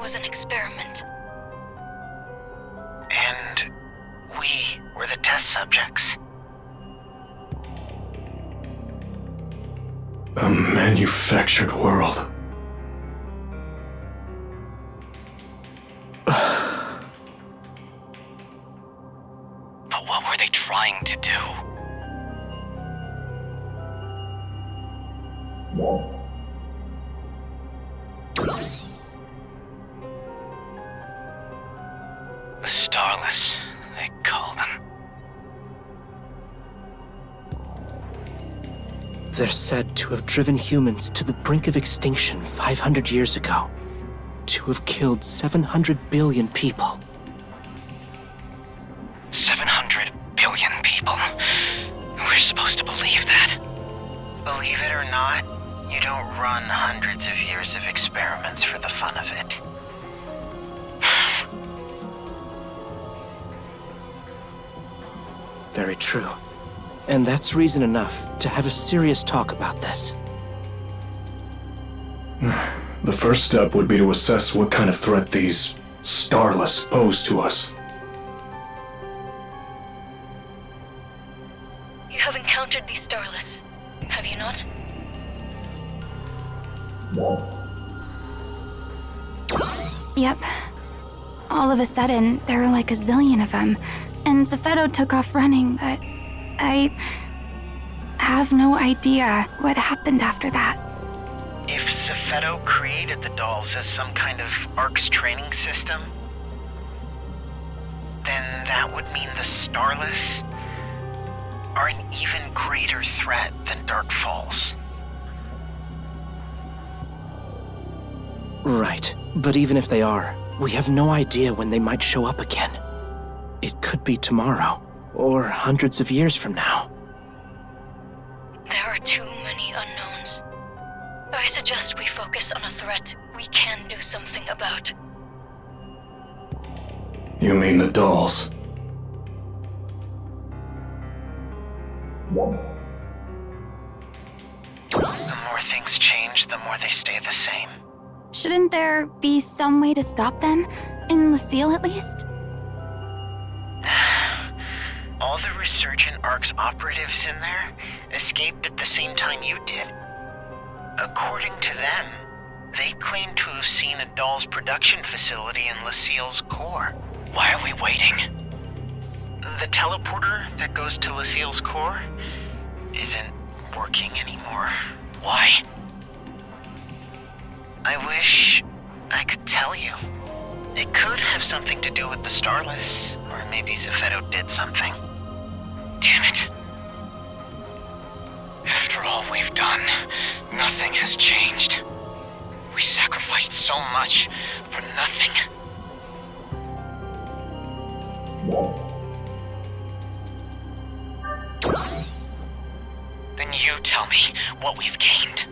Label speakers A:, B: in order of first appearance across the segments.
A: was an experiment.
B: And we were the test subjects.
C: A manufactured world.
B: But what were they trying to do? The Starless, they call them.
D: They're said to have driven humans to the brink of extinction 500 years ago. To have killed 700 billion people.
B: 700 billion people. We're supposed to believe that. Believe it or not, you don't run hundreds of years of experiments for the fun of it.
D: Very true. And that's reason enough to have a serious talk about this.
C: The first step would be to assess what kind of threat these Starless pose to us.
A: You have encountered these Starless, have you not?
E: Yep. All of a sudden, there were like a zillion of them, and Zephedo took off running, but I have no idea what happened after that.
B: If Zephedo created the dolls as some kind of ARC's training system, then that would mean the Starless are an even greater threat than Dark Falls.
D: Right. But even if they are, we have no idea when they might show up again. It could be tomorrow, or hundreds of years from now.
A: There are too many unknowns. I suggest we focus on a threat we can do something about.
C: You mean the dolls?
B: The more things change, the more they stay the same.
E: Shouldn't there be some way to stop them? In Lucille, at least?
B: All the Resurgent ARC's operatives in there escaped at the same time you did. According to them, they claim to have seen a doll's production facility in Lucille's core. Why are we waiting? The teleporter that goes to Lucille's core isn't working anymore. Why? I wish I could tell you. It could have something to do with the Starless, or maybe Zephedo did something. Damn it. After all we've done, nothing has changed. We sacrificed so much for nothing. Then you tell me what we've gained.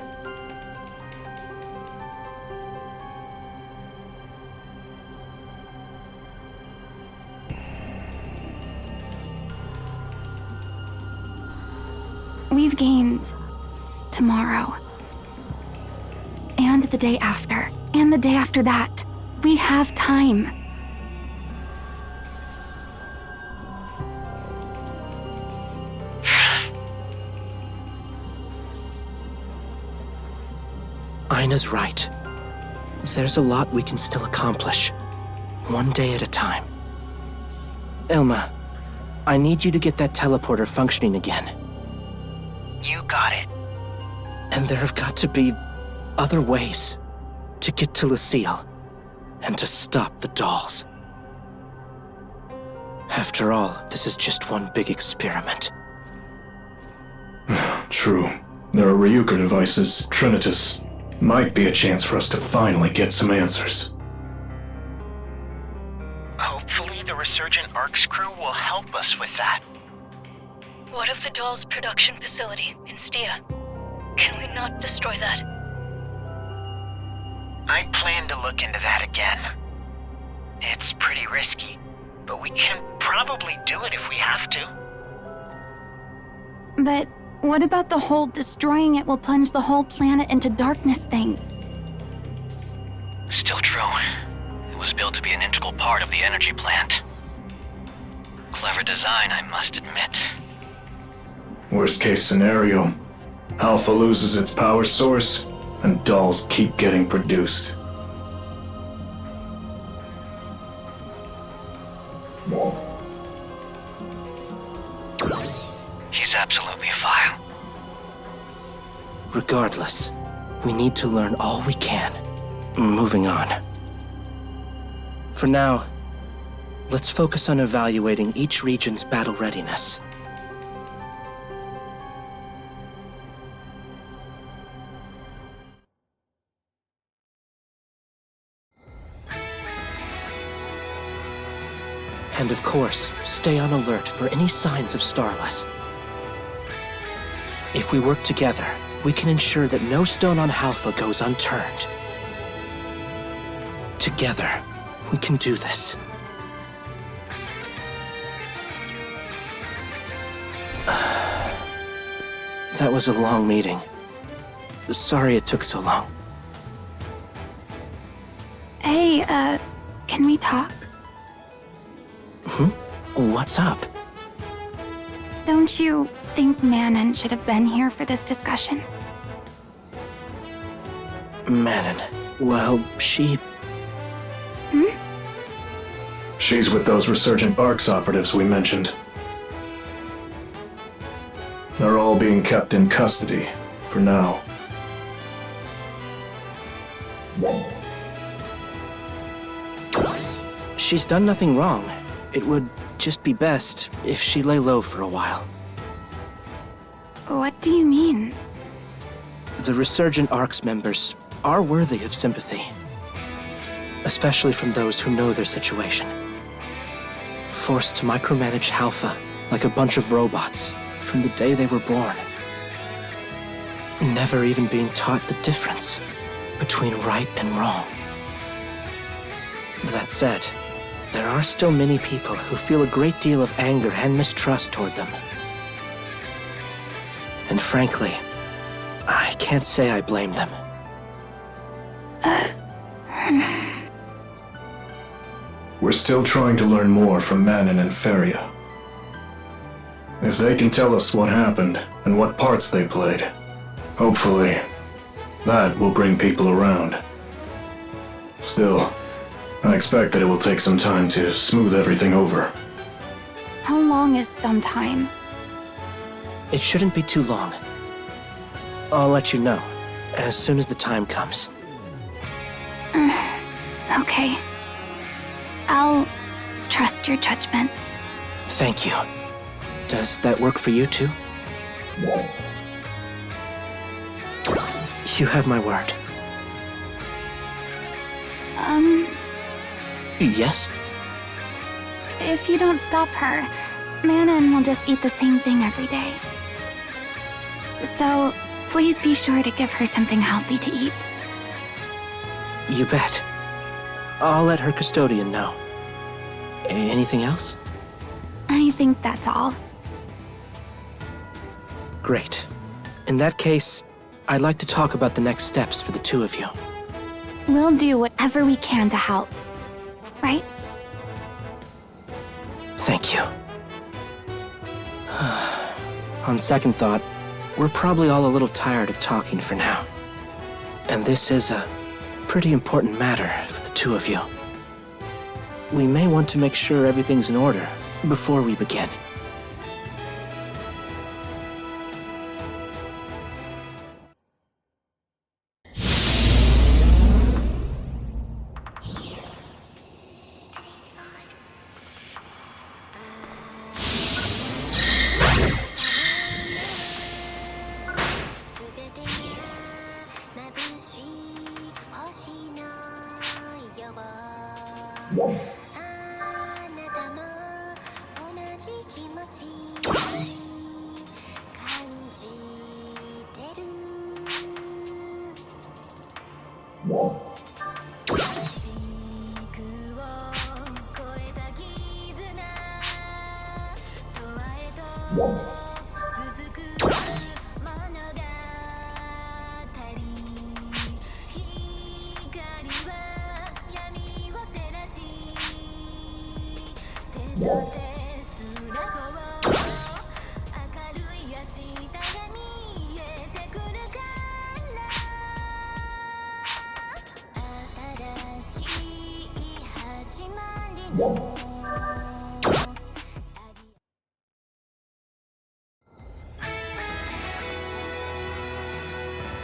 E: We've gained tomorrow. And the day after. And the day after that. We have time.
D: Aina's right. There's a lot we can still accomplish. One day at a time. Elma, I need you to get that teleporter functioning again.
B: You got it.
D: And there have got to be other ways to get to Lucille and to stop the dolls. After all, this is just one big experiment.
C: True. There are Ryuker devices, Trinitas. Might be a chance for us to finally get some answers.
B: Hopefully the Resurgent ARC's crew will help us with that.
A: What of the doll's production facility in Stia? Can we not destroy that?
B: I plan to look into that again. It's pretty risky, but we can probably do it if we have to.
E: But what about the whole destroying it will plunge the whole planet into darkness thing?
B: Still true.
F: It was built to be an integral part of the energy plant. Clever design, I must admit.
C: Worst case scenario, Alpha loses its power source, and dolls keep getting produced.
F: He's absolutely vile.
D: Regardless, we need to learn all we can. Moving on. For now, let's focus on evaluating each region's battle readiness. And of course, stay on alert for any signs of Starless. If we work together, we can ensure that no stone on Halpha goes unturned. Together, we can do this. That was a long meeting. Sorry it took so long.
E: Hey, can we talk?
D: What's up?
E: Don't you think Manon should have been here for this discussion?
D: Manon. Well, she...
C: She's with those Resurgent ARCS operatives we mentioned. They're all being kept in custody, for now.
D: She's done nothing wrong. It would just be best if she lay low for a while.
E: What do you mean?
D: The Resurgent ARCS members are worthy of sympathy. Especially from those who know their situation. Forced to micromanage Halpha like a bunch of robots from the day they were born. Never even being taught the difference between right and wrong. That said, there are still many people who feel a great deal of anger and mistrust toward them. And frankly, I can't say I blame them.
C: We're still trying to learn more from Manon and Feria. If they can tell us what happened and what parts they played, hopefully, that will bring people around. Still, I expect that it will take some time to smooth everything over.
E: How long is some time?
D: It shouldn't be too long. I'll let you know, as soon as the time comes.
E: Okay. I'll trust your judgment.
D: Thank you. Does that work for you too? You have my word. Yes?
E: If you don't stop her, Manon will just eat the same thing every day. So, please be sure to give her something healthy to eat.
D: You bet. I'll let her custodian know. Anything else?
E: I think that's all.
D: Great. In that case, I'd like to talk about the next steps for the two of you.
E: We'll do whatever we can to help. Right?
D: Thank you. On second thought, we're probably all a little tired of talking for now. And this is a pretty important matter for the two of you. We may want to make sure everything's in order before we begin.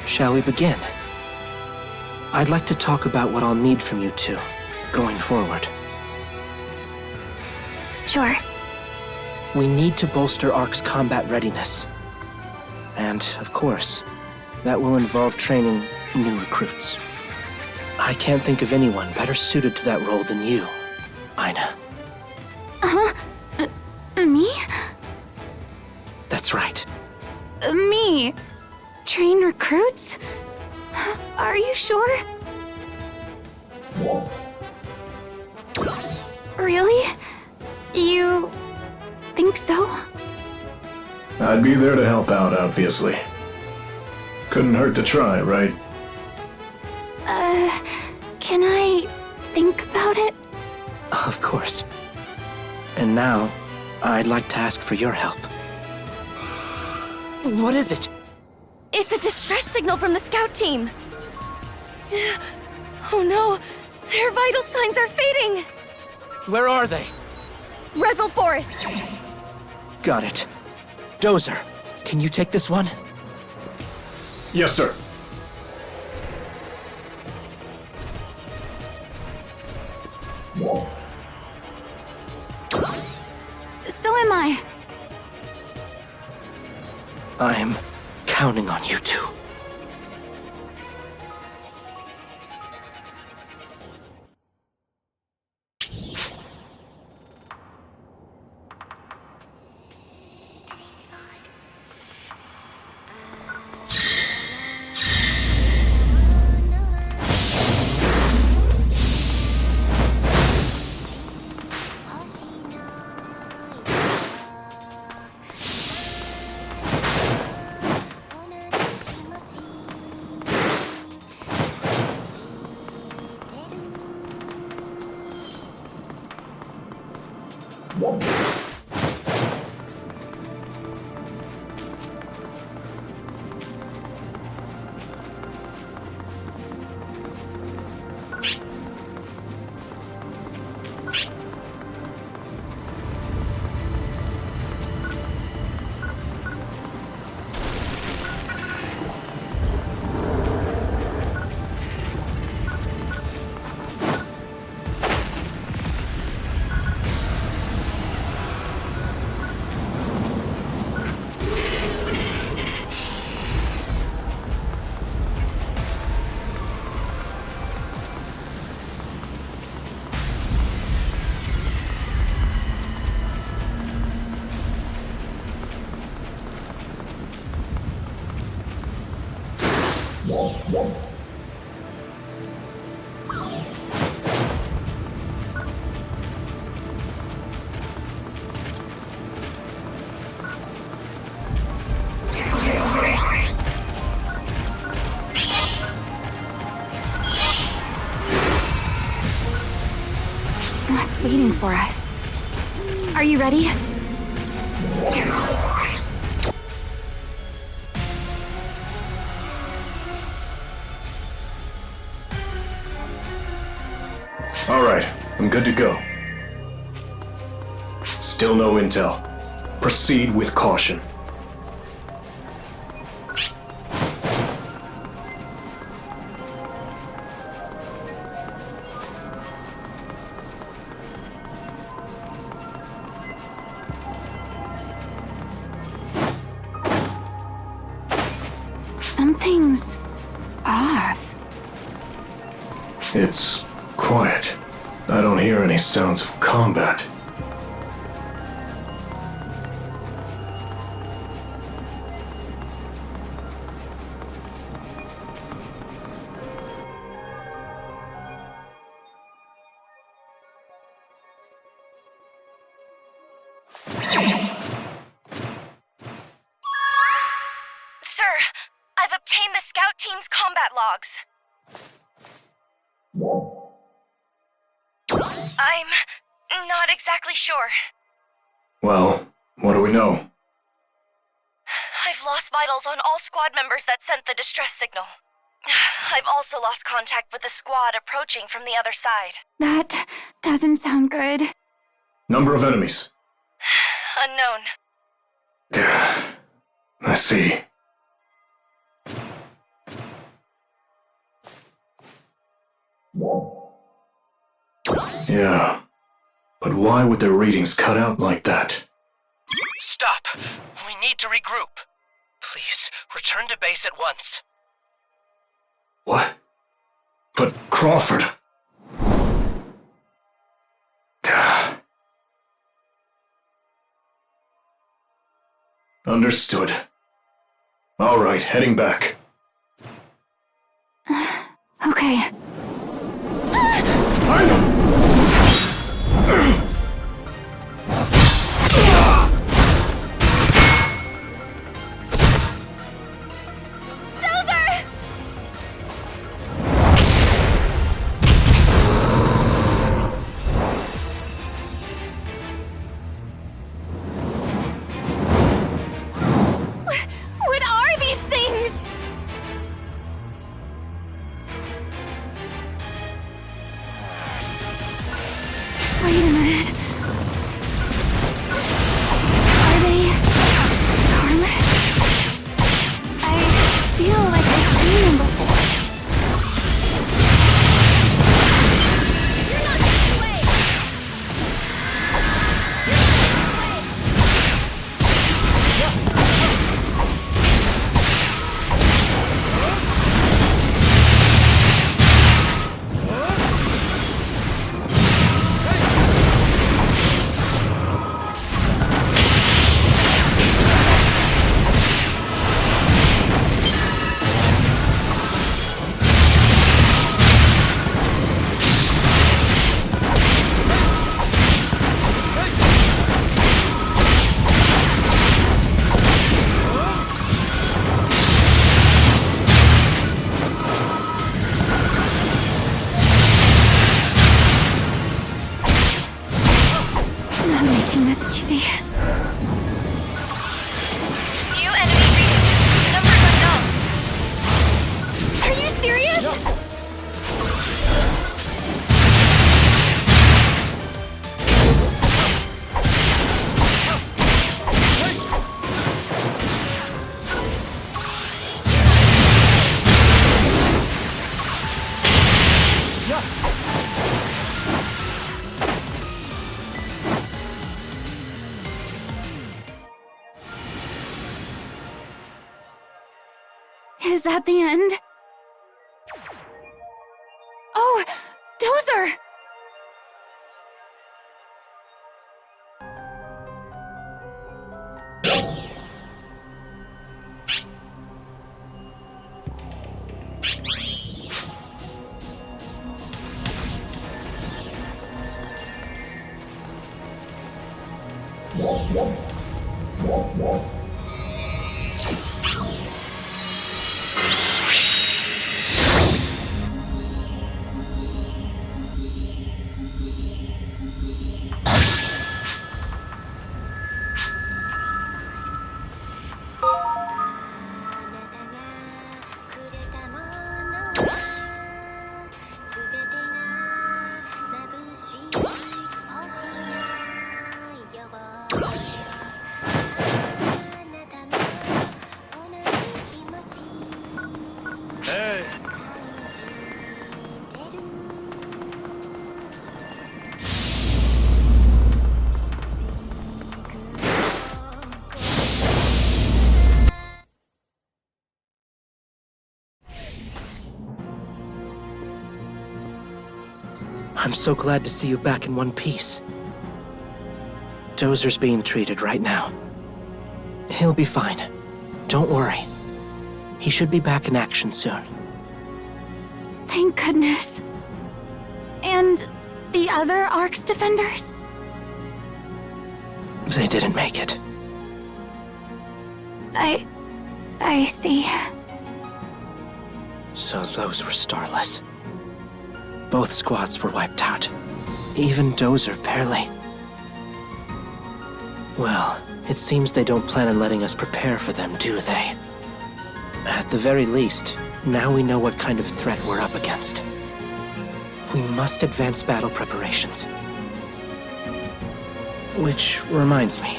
D: Shall we begin? I'd like to talk about what I'll need from you two, going forward.
E: Sure.
D: We need to bolster ARC's combat readiness. And, of course, that will involve training new recruits. I can't think of anyone better suited to that role than you, Aina.
E: Me?
D: That's right.
E: Me? Train recruits? Are you sure? Really? You think so?
C: I'd be there to help out, obviously. Couldn't hurt to try, right?
E: Can I think about it?
D: Of course. And now, I'd like to ask for your help. What is it?
G: It's a distress signal from the scout team. Oh no, their vital signs are fading.
D: Where are they?
G: Rezel Forest.
D: Got it. Dozer, can you take this one?
C: Yes, sir.
E: So am I.
D: I'm counting on you two.
E: What's waiting for us? Are you ready?
C: All right, I'm good to go. Still no intel. Proceed with caution.
E: Something's off.
C: It's quiet. I don't hear any sounds of combat.
G: Sir, I've obtained the scout team's combat logs. I'm not exactly sure.
C: Well, what do we know?
G: I've lost vitals on all squad members that sent the distress signal. I've also lost contact with the squad approaching from the other side.
E: That doesn't sound good.
C: Number of enemies.
G: Unknown.
C: I see. Yeah. But why would their readings cut out like that?
D: Stop! We need to regroup. Please, return to base at once.
C: What? But Crawford... Understood. All right, heading back.
E: Okay.
C: Aina!
E: What are these things? Wait a minute. Are they starless? I feel like I've seen them before. You're not getting away! Not making this easy.
G: New enemy reading. Numbers unknown.
E: Are you serious? Is that the end? Oh, Dozer!
D: I'm so glad to see you back in one piece. Dozer's being treated right now. He'll be fine. Don't worry. He should be back in action soon.
E: Thank goodness. And the other Ark's defenders?
D: They didn't make it.
E: I see.
D: So those were Starless. Both squads were wiped out. Even Dozer barely. Well, it seems they don't plan on letting us prepare for them, do they? At the very least, Now we know what kind of threat we're up against. We must advance battle preparations. Which reminds me,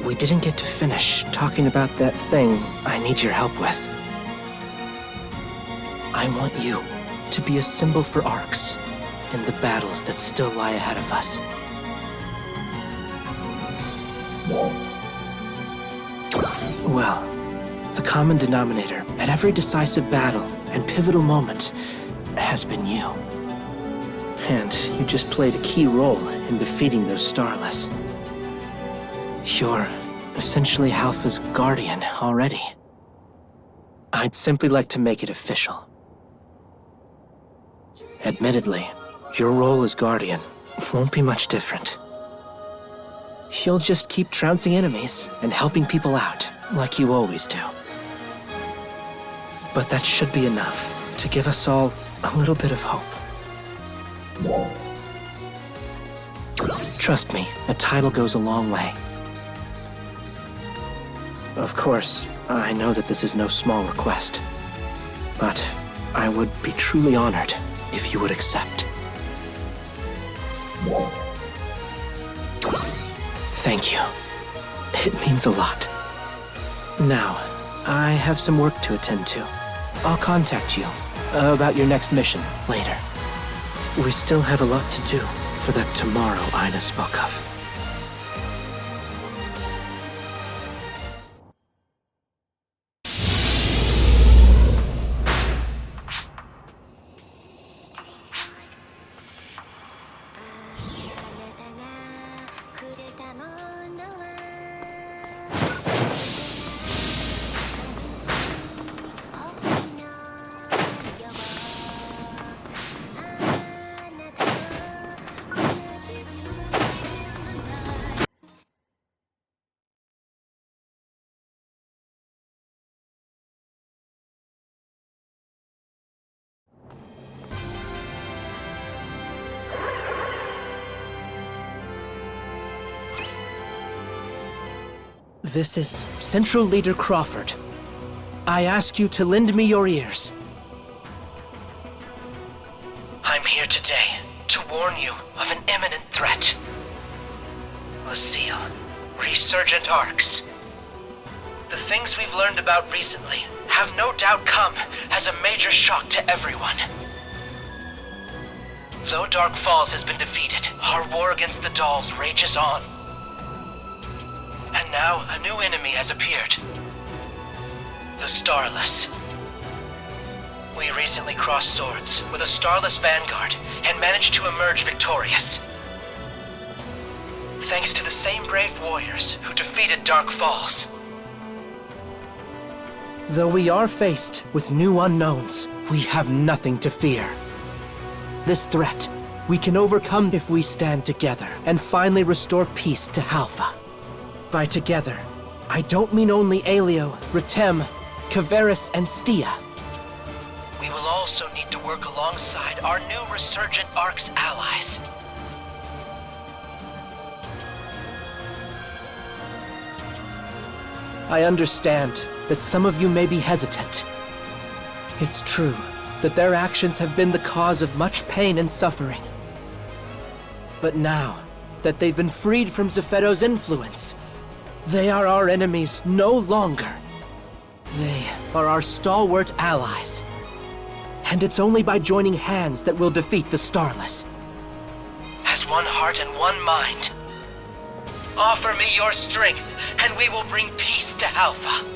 D: we didn't get to finish talking about that thing I need your help with. I want you to be a symbol for ARCs in the battles that still lie ahead of us. Well, the common denominator at every decisive battle and pivotal moment has been you. And you just played a key role in defeating those Starless. You're essentially Halpha's guardian already. I'd simply like to make it official. Admittedly, your role as guardian won't be much different. You'll just keep trouncing enemies and helping people out, like you always do. But that should be enough to give us all a little bit of hope. Trust me, a title goes a long way. Of course, I know that this is no small request, but I would be truly honored if you would accept. Thank you. It means a lot. Now, I have some work to attend to. I'll contact you about your next mission later. We still have a lot to do for that tomorrow Aina spoke of. This is Central Leader Crawford. I ask you to lend me your ears. I'm here today to warn you of an imminent threat. Lucille, resurgent arcs. The things we've learned about recently have no doubt come as a major shock to everyone. Though Dark Falls has been defeated, our war against the dolls rages on. And now, a new enemy has appeared. The Starless. We recently crossed swords with a Starless vanguard and managed to emerge victorious. Thanks to the same brave warriors who defeated Dark Falls. Though we are faced with new unknowns, we have nothing to fear. This threat, we can overcome if we stand together and finally restore peace to Halpha. By together, I don't mean only Aelio, Ritem, Kavaris, and Stia. We will also need to work alongside our new resurgent ARC's allies. I understand that some of you may be hesitant. It's true that their actions have been the cause of much pain and suffering. But now that they've been freed from Zephedo's influence, they are our enemies no longer. They are our stalwart allies. And it's only by joining hands that we'll defeat the Starless. As one heart and one mind. Offer me your strength, and we will bring peace to Halpha.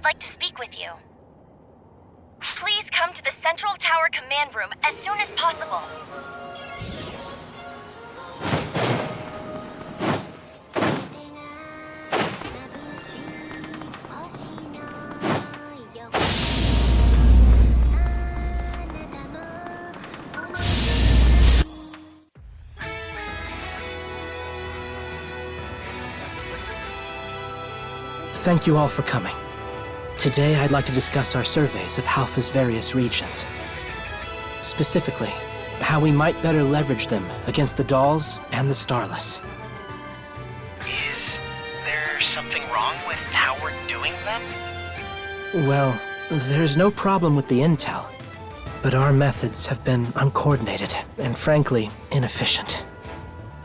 G: Like to speak with you. Please come to the Central Tower command room as soon as possible.
D: Thank you all for coming. Today, I'd like to discuss our surveys of Halpha's various regions. Specifically, how we might better leverage them against the dolls and the Starless.
B: Is there something wrong with how we're doing them?
D: Well, there's no problem with the intel, but our methods have been uncoordinated and frankly inefficient.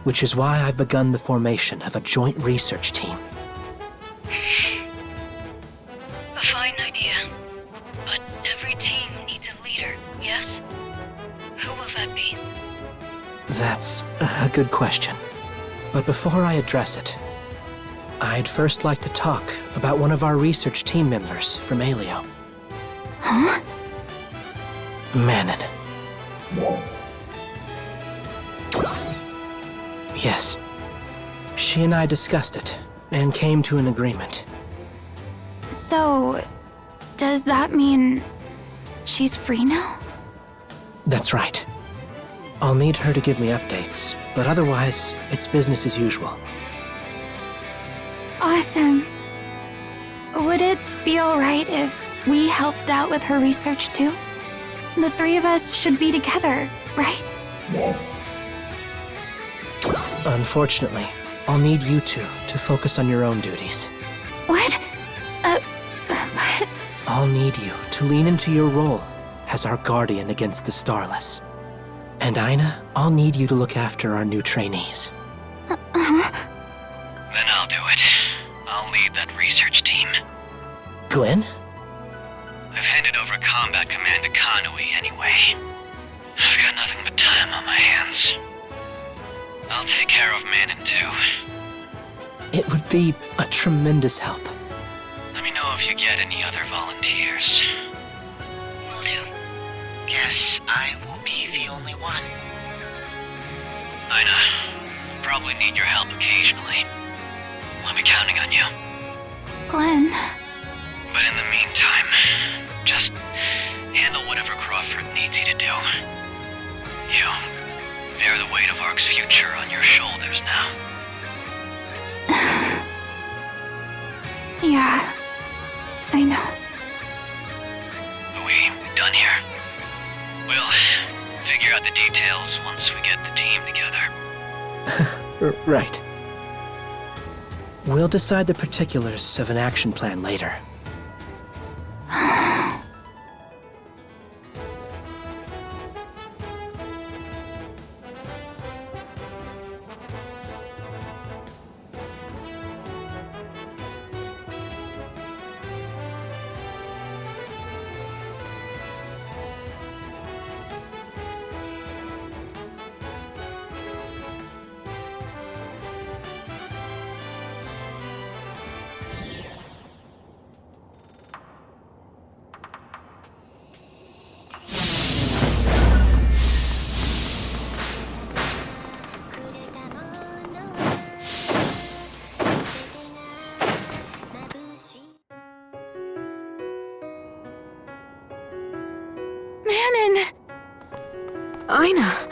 D: Which is why I've begun the formation of a joint research team.
A: A fine idea. But every team needs a leader, yes? Who will that be?
D: That's a good question. But before I address it, I'd first like to talk about one of our research team members from Alio.
E: Huh?
D: Manon. Yes. She and I discussed it, and came to an agreement.
E: So, does that mean she's free now?
D: That's right. I'll need her to give me updates, but otherwise, it's business as usual.
E: Awesome. Would it be alright if we helped out with her research too? The three of us should be together, right?
D: Unfortunately, I'll need you two to focus on your own duties.
E: What? But...
D: I'll need you to lean into your role as our guardian against the Starless. And Aina, I'll need you to look after our new trainees.
F: Then I'll do it. I'll lead that research team.
D: Glenn?
F: I've handed over combat command to Kanui anyway. I've got nothing but time on my hands. I'll take care of Manon too.
D: It would be a tremendous help.
F: Let me know if you get any other volunteers.
A: Will do.
B: Guess I will be the only one.
F: Aina, I'll probably need your help occasionally. I'll be counting on you.
E: Glenn...
F: But in the meantime, just handle whatever Crawford needs you to do. You bear the weight of ARC's future on your shoulders now.
E: Yeah, I know.
F: Are we done here? We'll figure out the details once we get the team together.
D: Right. We'll decide the particulars of an action plan later.
E: Manon!
H: Aina.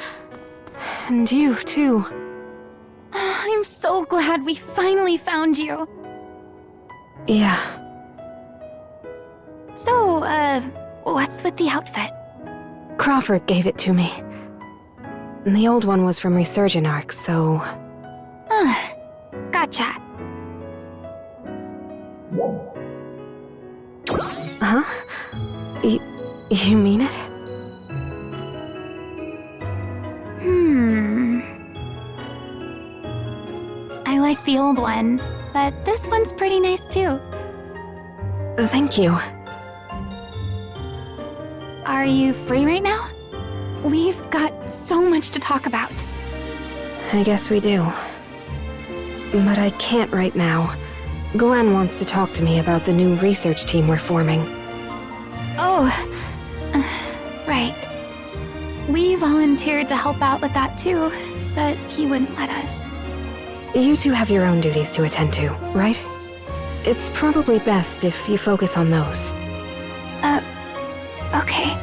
H: And you, too.
E: I'm so glad we finally found you.
H: Yeah.
E: So, what's with the outfit?
H: Crawford gave it to me. The old one was from Resurgent Arc, so...
E: Gotcha.
H: Huh? You mean it?
E: I like the old one, but this one's pretty nice too.
H: Thank you.
E: Are you free right now? We've got so much to talk about.
H: I guess we do. But I can't right now. Glenn wants to talk to me about the new research team we're forming.
E: Oh, right. We volunteered to help out with that too, but he wouldn't let us.
H: You two have your own duties to attend to, right? It's probably best if you focus on those.
E: Okay.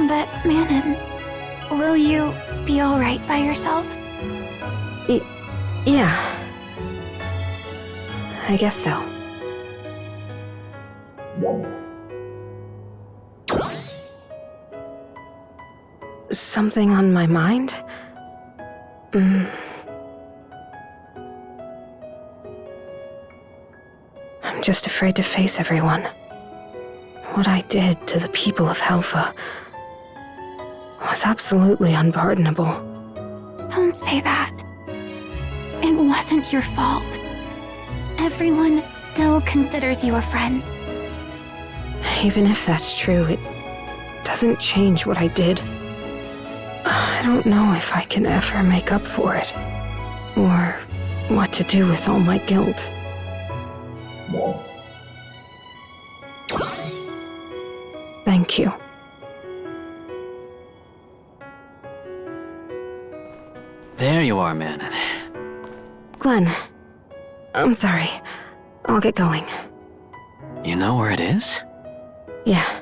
E: But, Manon, will you be alright by yourself?
H: Yeah. I guess so. something on my mind? I'm just afraid to face everyone. What I did to the people of Helfa was absolutely unpardonable.
E: Don't say that. It wasn't your fault. Everyone still considers you a friend.
H: Even if that's true, it doesn't change what I did. I don't know if I can ever make up for it, or what to do with all my guilt. Thank you.
F: There you are, Manon.
H: Glenn, I'm sorry. I'll get going.
F: You know where it is?
H: Yeah.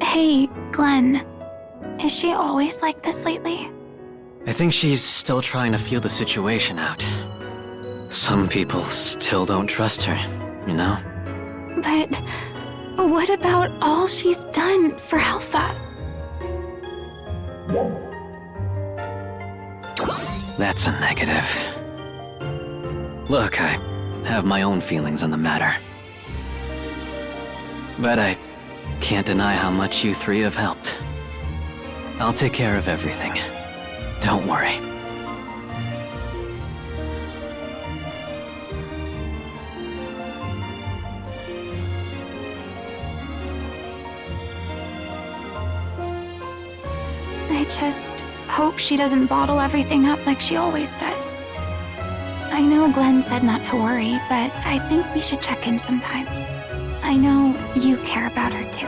E: Hey, Glenn. Is she always like this lately?
F: I think she's still trying to feel the situation out. Some people still don't trust her, you know?
E: But what about all she's done for Helfa?
F: That's a negative. Look, I have my own feelings on the matter. But I can't deny how much you three have helped. I'll take care of everything. Don't worry.
E: I just hope she doesn't bottle everything up like she always does. I know Glenn said not to worry, but I think we should check in sometimes. I know you care about her too.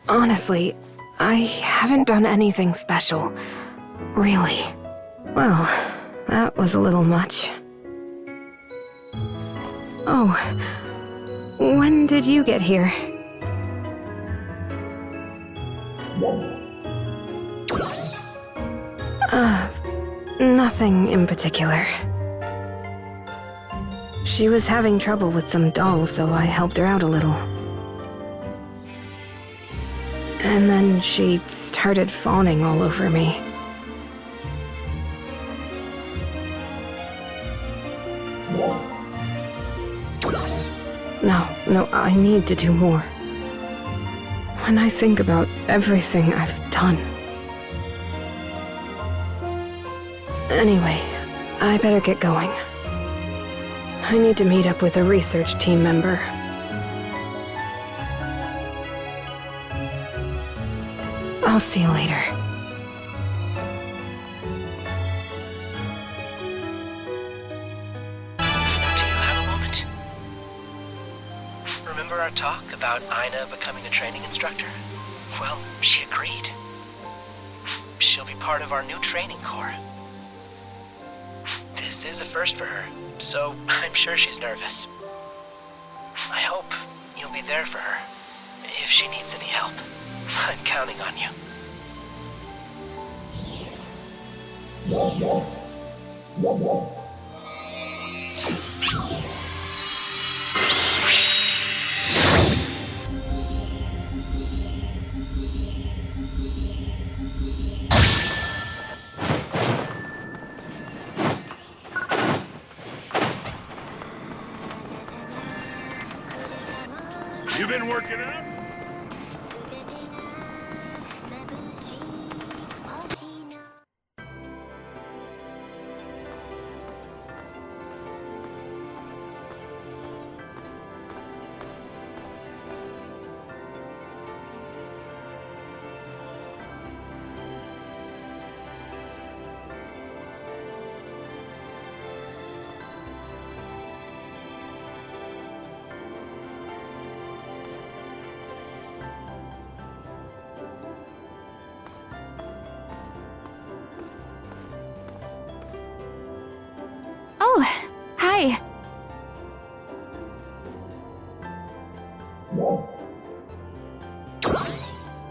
H: Honestly, I haven't done anything special. Really. Well, that was a little much. Oh, when did you get here? Nothing in particular. She was having trouble with some dolls, so I helped her out a little. And then she started fawning all over me. No, I need to do more. When I think about everything I've done. Anyway, I better get going. I need to meet up with a research team member. I'll see you later.
D: Do you have a moment? Remember our talk about Aina becoming a training instructor? Well, she agreed. She'll be part of our new training corps. This is a first for her, so I'm sure she's nervous. I hope you'll be there for her, if she needs any help. I'm counting on you.
I: You been working out?
E: Oh, hi.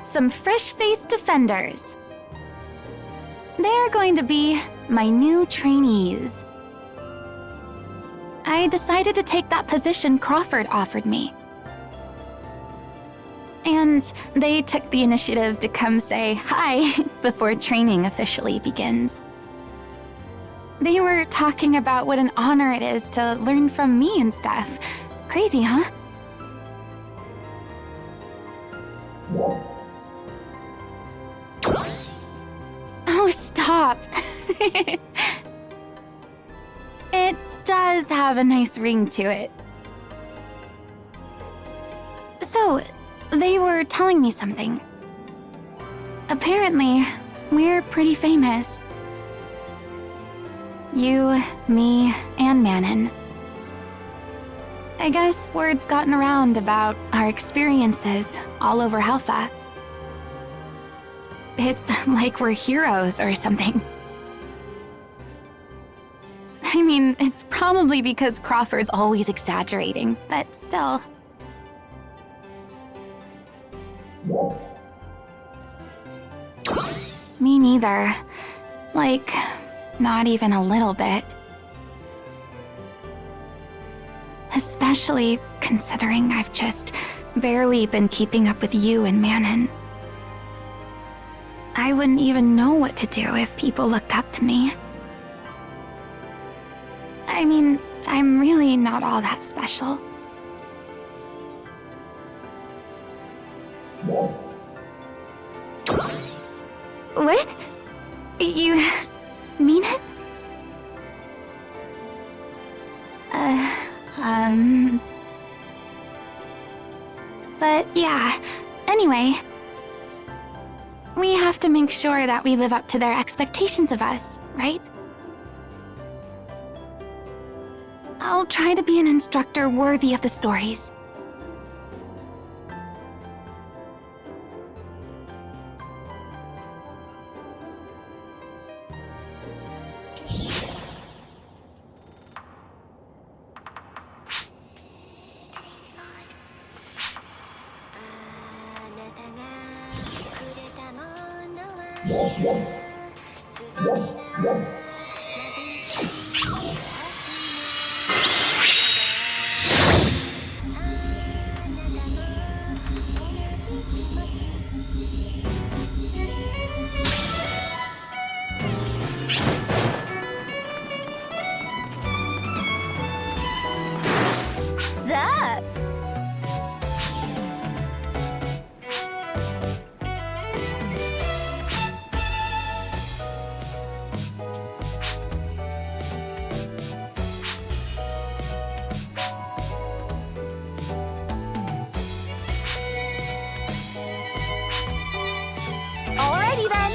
E: Some fresh-faced defenders. They're going to be my new trainees. I decided to take that position Crawford offered me. And they took the initiative to come say hi before training officially begins. They were talking about what an honor it is to learn from me and stuff. Crazy, huh? Oh, stop. It does have a nice ring to it. So, they were telling me something. Apparently, we're pretty famous. You, me, and Manon. I guess word's gotten around about our experiences all over Alpha. It's like we're heroes or something. I mean, it's probably because Crawford's always exaggerating, but still. Me neither. Like, not even a little bit. Especially considering I've just barely been keeping up with you and Manon. I wouldn't even know what to do if people looked up to me. I mean, I'm really not all that special. What? You mean it? But yeah, anyway. We have to make sure that we live up to their expectations of us, right? I'll try to be an instructor worthy of the stories.
G: Alrighty then.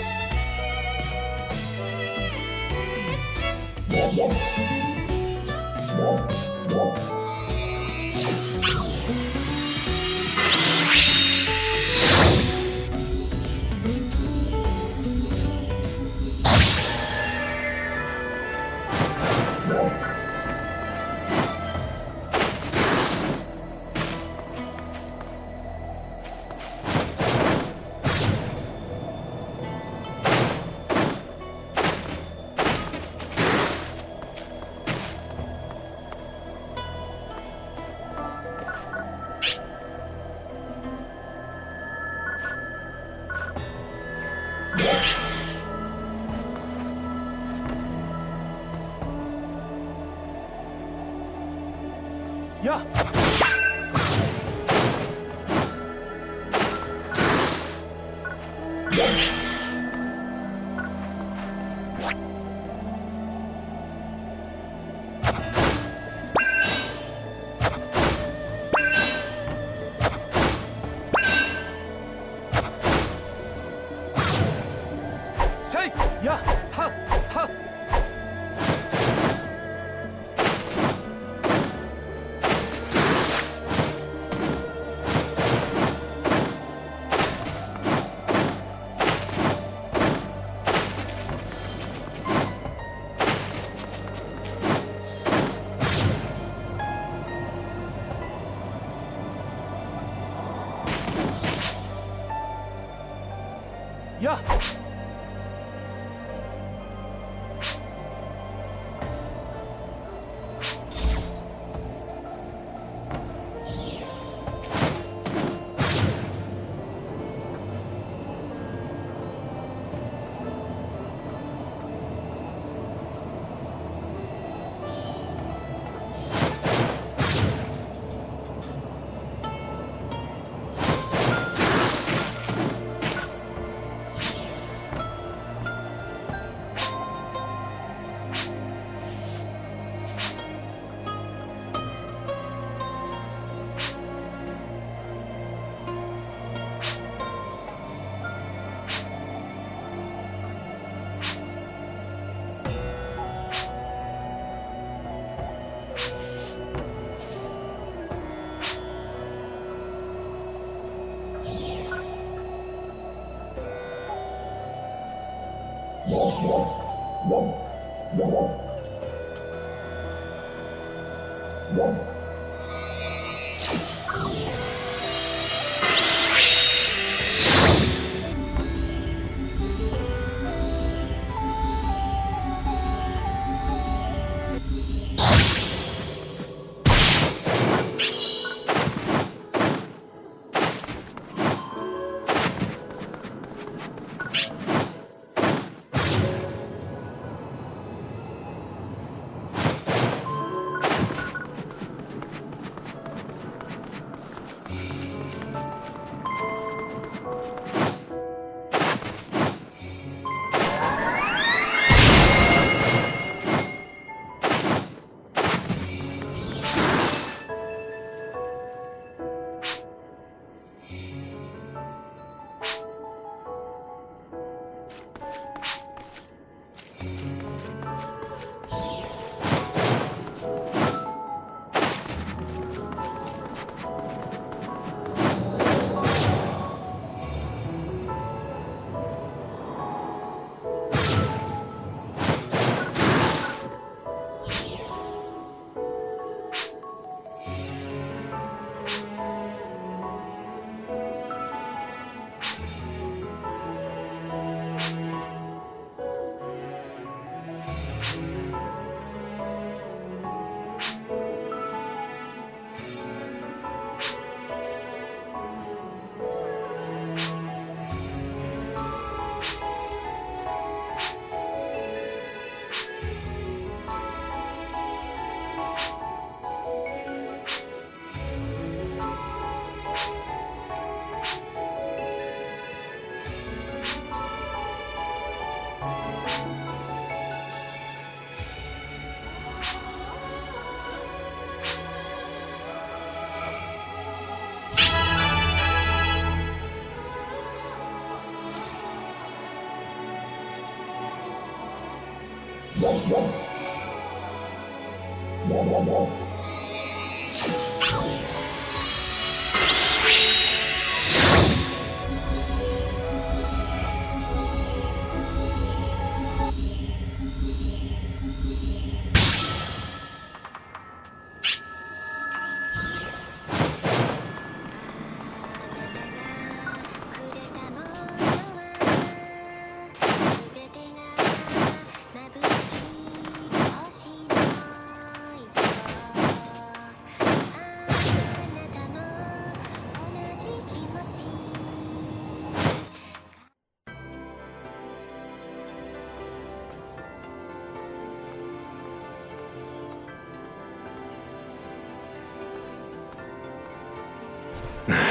D: Yeah. Say, yeah, ha, ha. Yeah.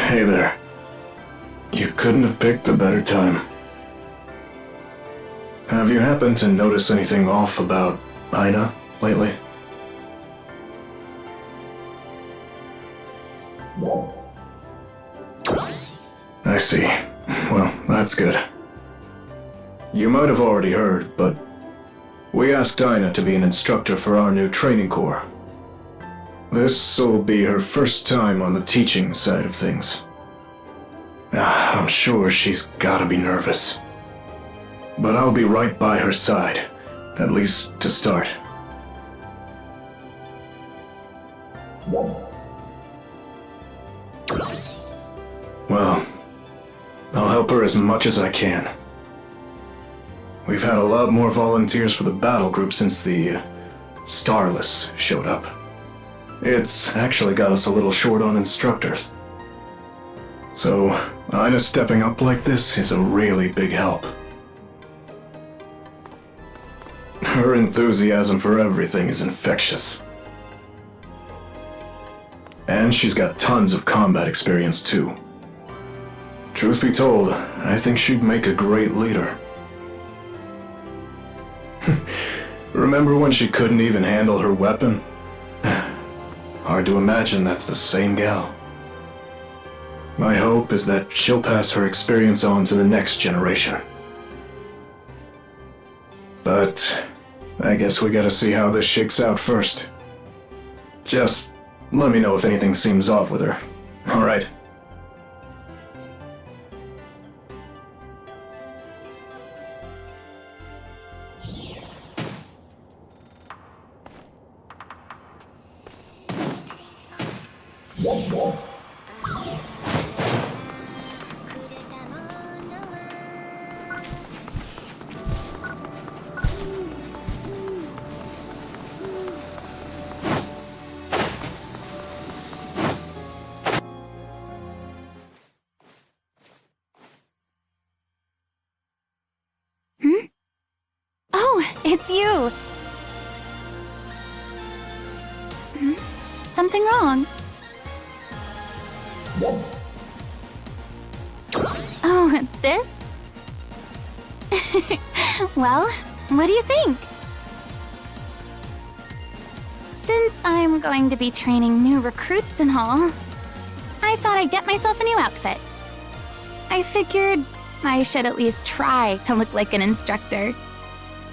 C: Hey there. You couldn't have picked a better time. Have you happened to notice anything off about Aina lately? I see. Well, that's good. You might have already heard, but we asked Aina to be an instructor for our new training corps. This'll be her first time on the teaching side of things. I'm sure she's gotta be nervous. But I'll be right by her side, at least to start. Well, I'll help her as much as I can. We've had a lot more volunteers for the battle group since the Starless showed up. It's actually got us a little short on instructors. So, Aina stepping up like this is a really big help. Her enthusiasm for everything is infectious. And she's got tons of combat experience too. Truth be told, I think she'd make a great leader. Remember when she couldn't even handle her weapon? Hard to imagine that's the same gal. My hope is that she'll pass her experience on to the next generation. But I guess we gotta see how this shakes out first. Just let me know if anything seems off with her, alright?
E: It's you! Something wrong? Oh, this? Well, what do you think? Since I'm going to be training new recruits and all, I thought I'd get myself a new outfit. I figured I should at least try to look like an instructor.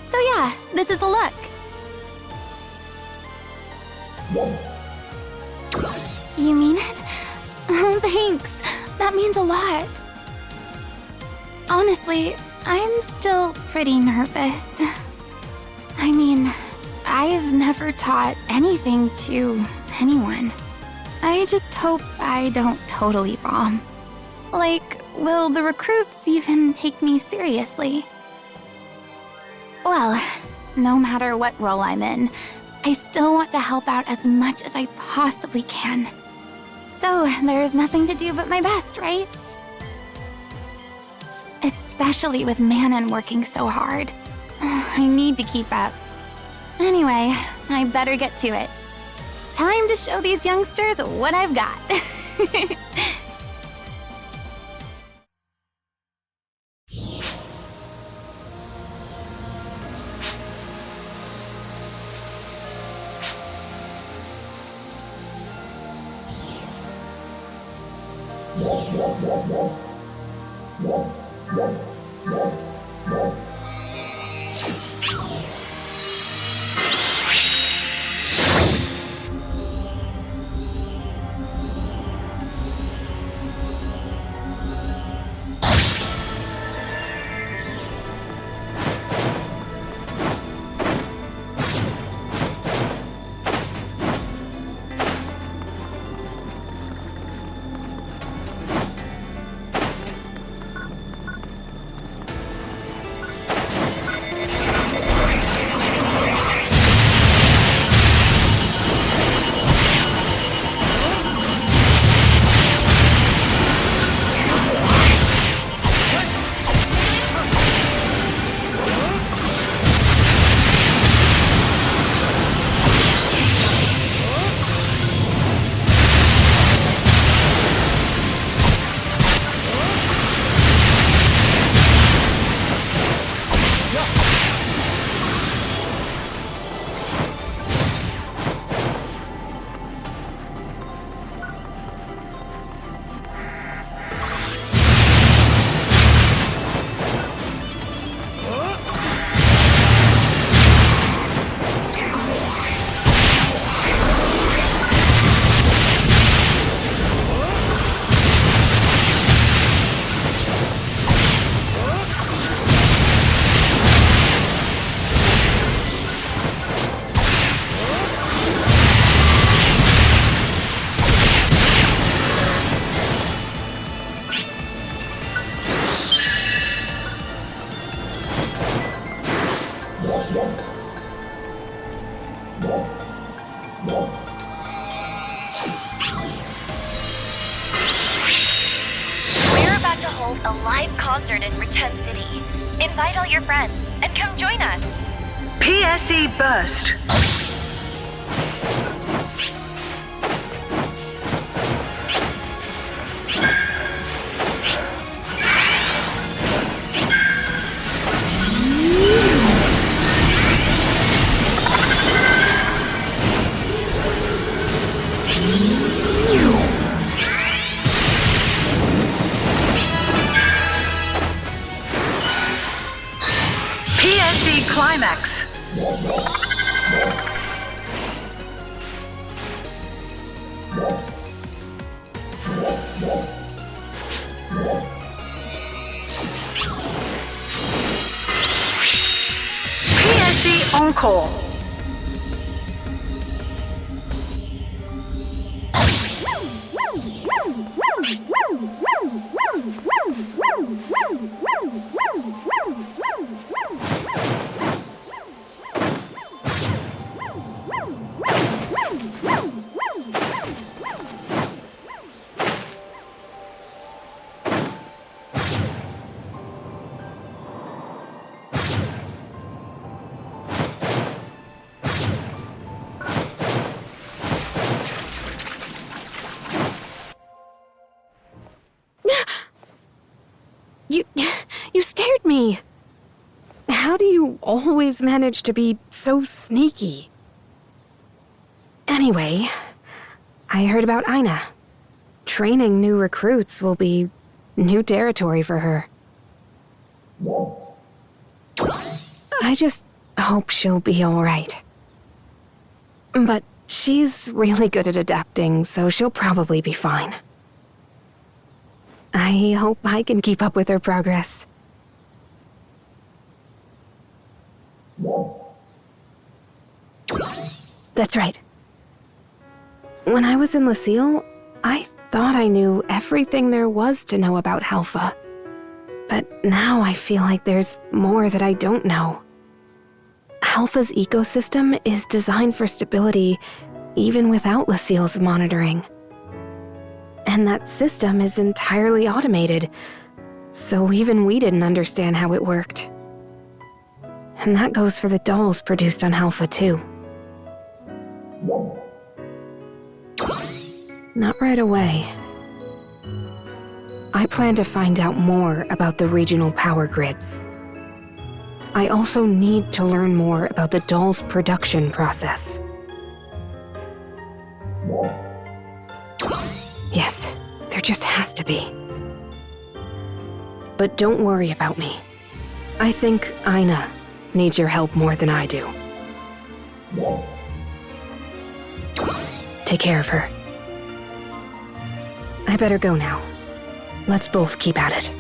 E: So yeah, this is the look. You mean it? Oh, thanks. That means a lot. Honestly, I'm still pretty nervous. I mean, I've never taught anything to anyone. I just hope I don't totally bomb. Like, will the recruits even take me seriously? Well, no matter what role I'm in, I still want to help out as much as I possibly can. So there's nothing to do but my best, right? Especially with Manon working so hard. I need to keep up. Anyway, I better get to it. Time to show these youngsters what I've got.
G: Invite all your friends and come join us.
I: PSE Burst. PSE Climax. PSE Encore.
H: You scared me. How do you always manage to be so sneaky? Anyway, I heard about Aina. Training new recruits will be new territory for her. I just hope she'll be alright. But she's really good at adapting, so she'll probably be fine. I hope I can keep up with her progress. That's right. When I was in Lucille, I thought I knew everything there was to know about Halpha. But now I feel like there's more that I don't know. Halpha's ecosystem is designed for stability even without Lucille's monitoring. And that system is entirely automated, so even we didn't understand how it worked. And that goes for the dolls produced on Halpha too. Not right away. I plan to find out more about the regional power grids. I also need to learn more about the doll's production process. Yes, there just has to be. But don't worry about me. I think Aina needs your help more than I do. Take care of her. I better go now. Let's both keep at it.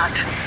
I: start.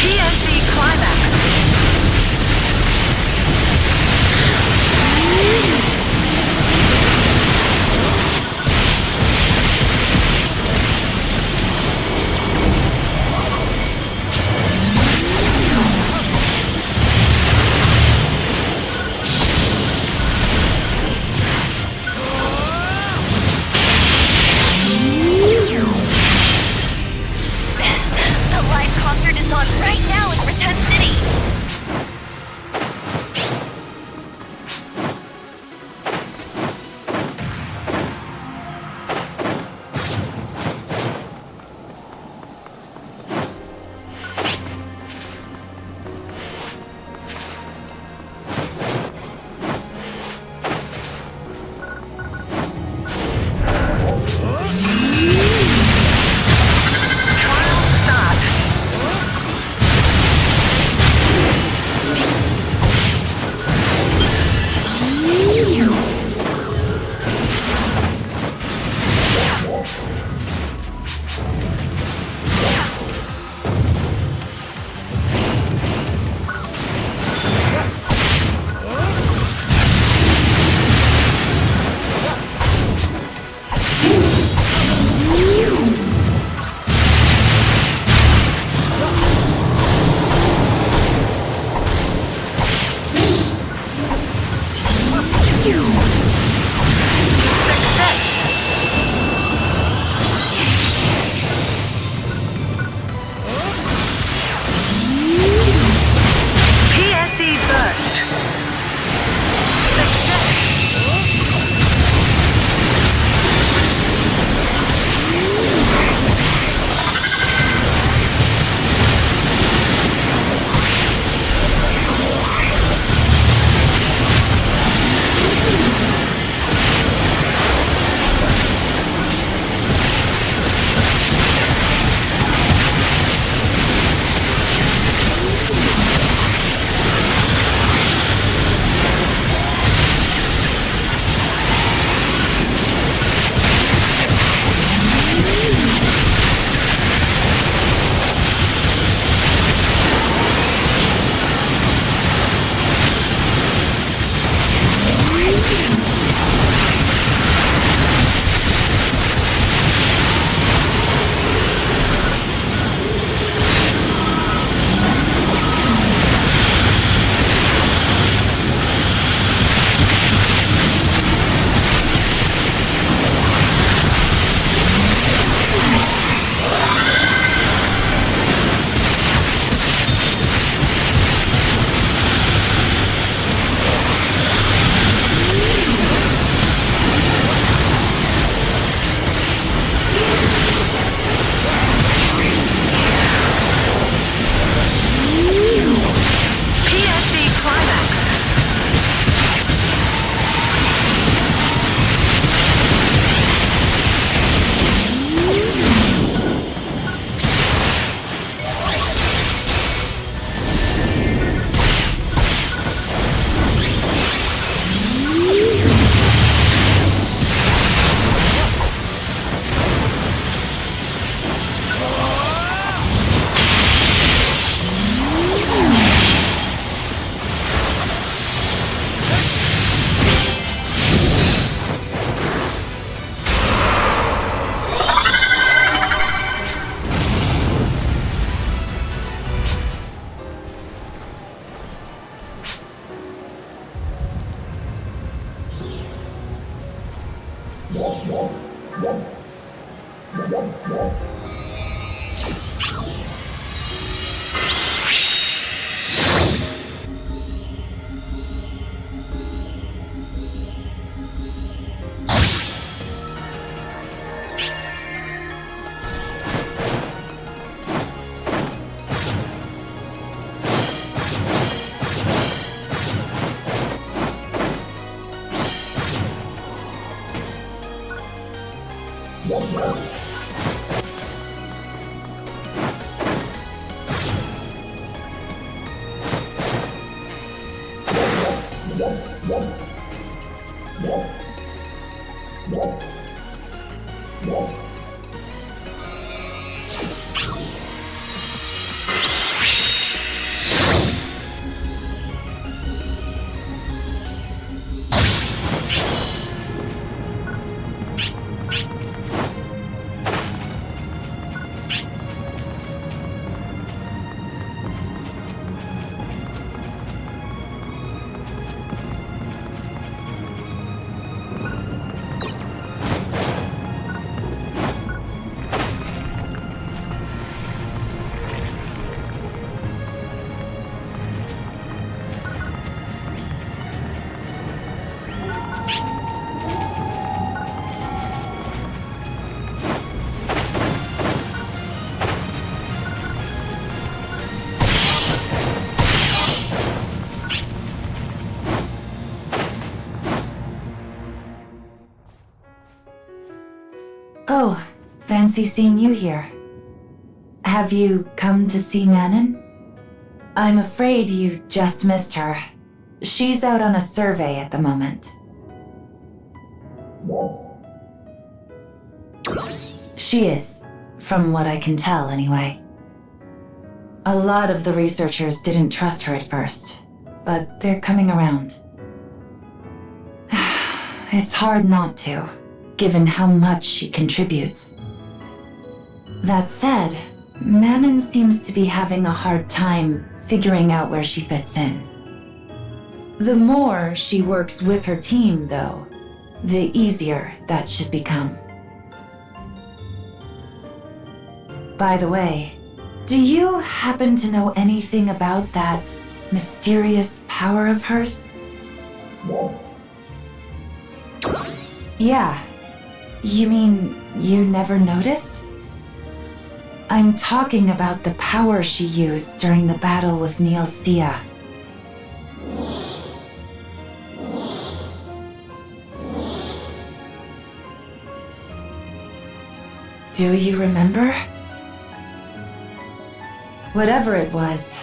I: PSE Climax.
J: Oh, fancy seeing you here. Have you come to see Manon? I'm afraid you just missed her. She's out on a survey at the moment. She is, from what I can tell anyway. A lot of the researchers didn't trust her at first, but they're coming around. It's hard not to, given how much she contributes. That said, Manon seems to be having a hard time figuring out where she fits in. The more she works with her team, though, the easier that should become. By the way, do you happen to know anything about that mysterious power of hers? Yeah. You mean you never noticed? I'm talking about the power she used during the battle with Niels Dia. Do you remember? Whatever it was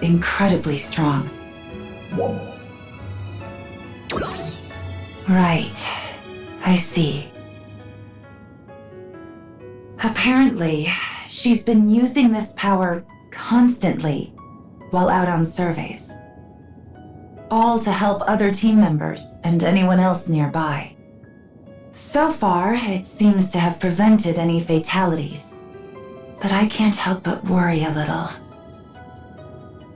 J: incredibly strong. Right. I see. Apparently, she's been using this power constantly while out on surveys. All to help other team members and anyone else nearby. So far, it seems to have prevented any fatalities. But I can't help but worry a little.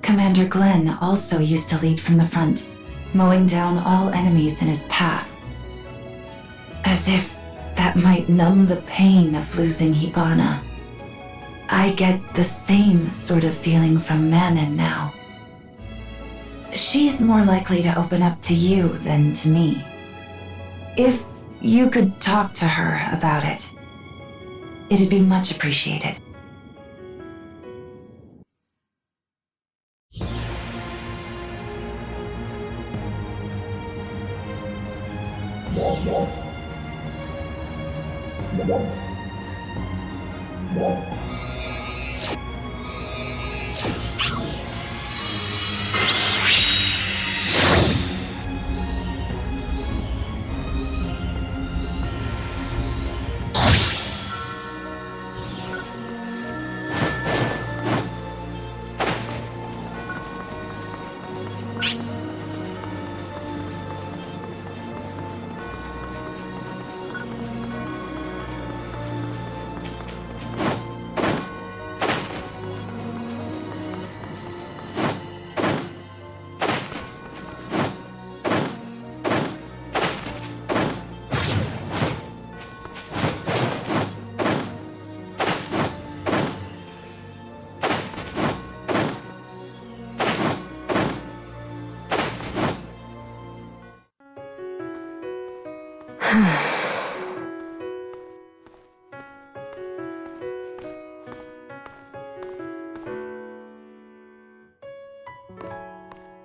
J: Commander Glenn also used to lead from the front, mowing down all enemies in his path. As if that might numb the pain of losing Hibana. I get the same sort of feeling from Manon now. She's more likely to open up to you than to me. If you could talk to her about it, it'd be much appreciated.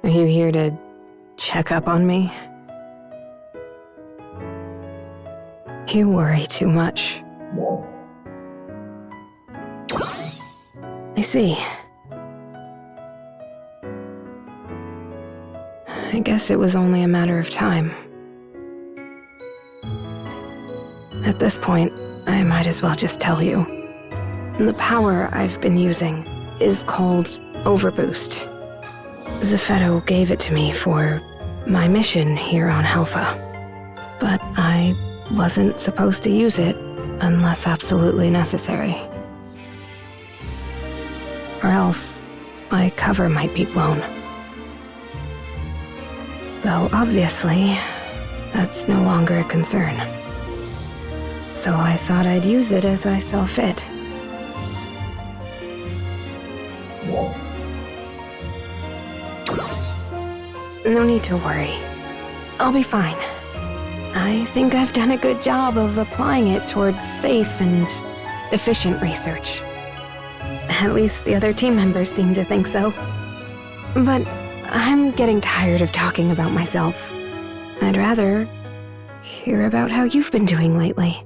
H: Are you here to check up on me? You worry too much. I see. I guess it was only a matter of time. At this point, I might as well just tell you. The power I've been using is called Overboost. Zeffetto gave it to me for my mission here on Helpha. But I wasn't supposed to use it unless absolutely necessary. Or else, my cover might be blown. Though obviously, that's no longer a concern. So I thought I'd use it as I saw fit. No need to worry. I'll be fine. I think I've done a good job of applying it towards safe and efficient research. At least the other team members seem to think so. But I'm getting tired of talking about myself. I'd rather hear about how you've been doing lately.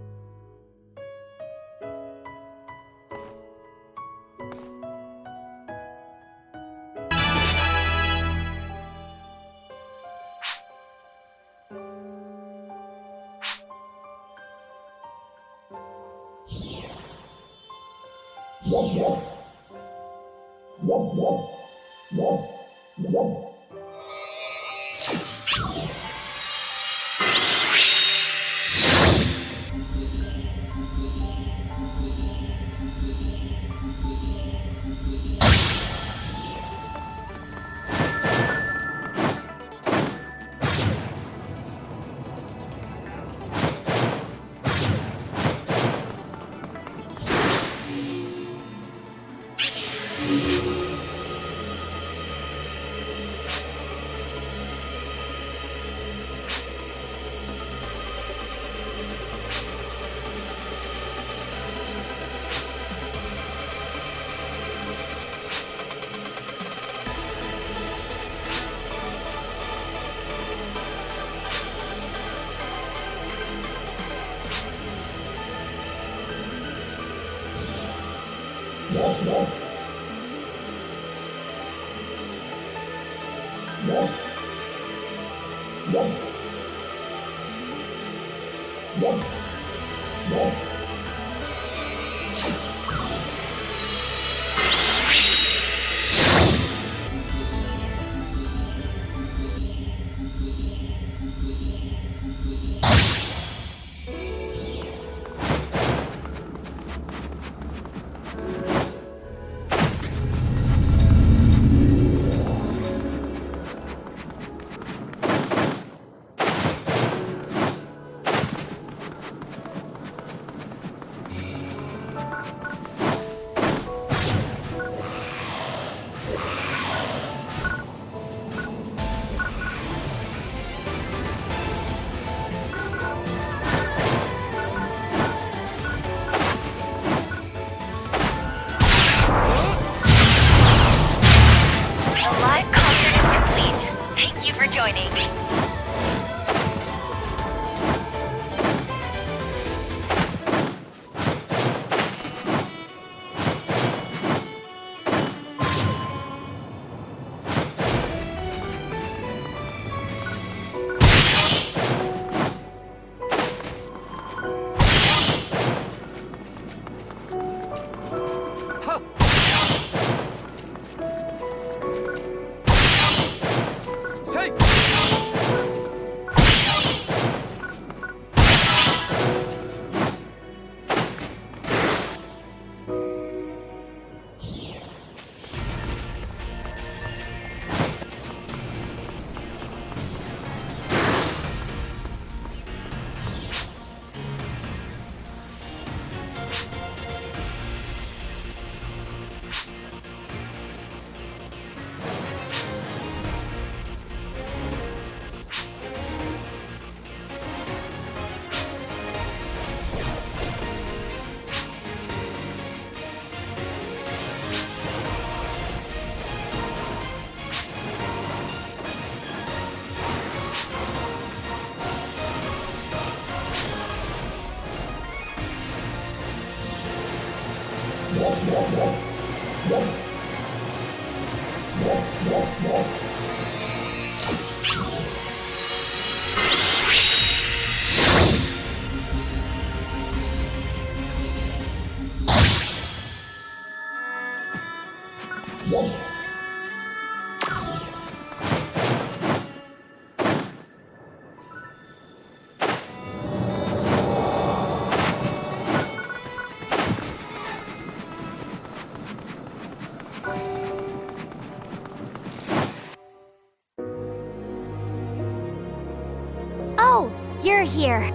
K: you're here.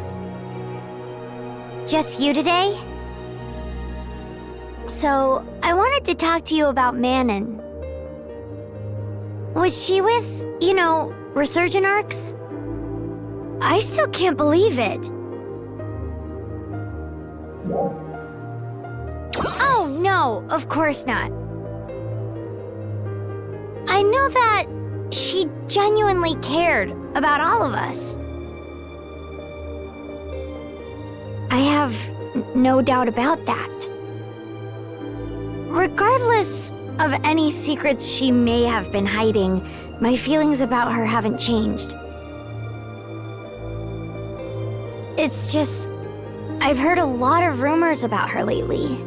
K: Just you today? So, I wanted to talk to you about Manon. Was she with, Resurgent Arcs? I still can't believe it. Oh, no, of course not. I know that she genuinely cared about all of us. I have no doubt about that. Regardless of any secrets she may have been hiding, my feelings about her haven't changed. It's just, I've heard a lot of rumors about her lately.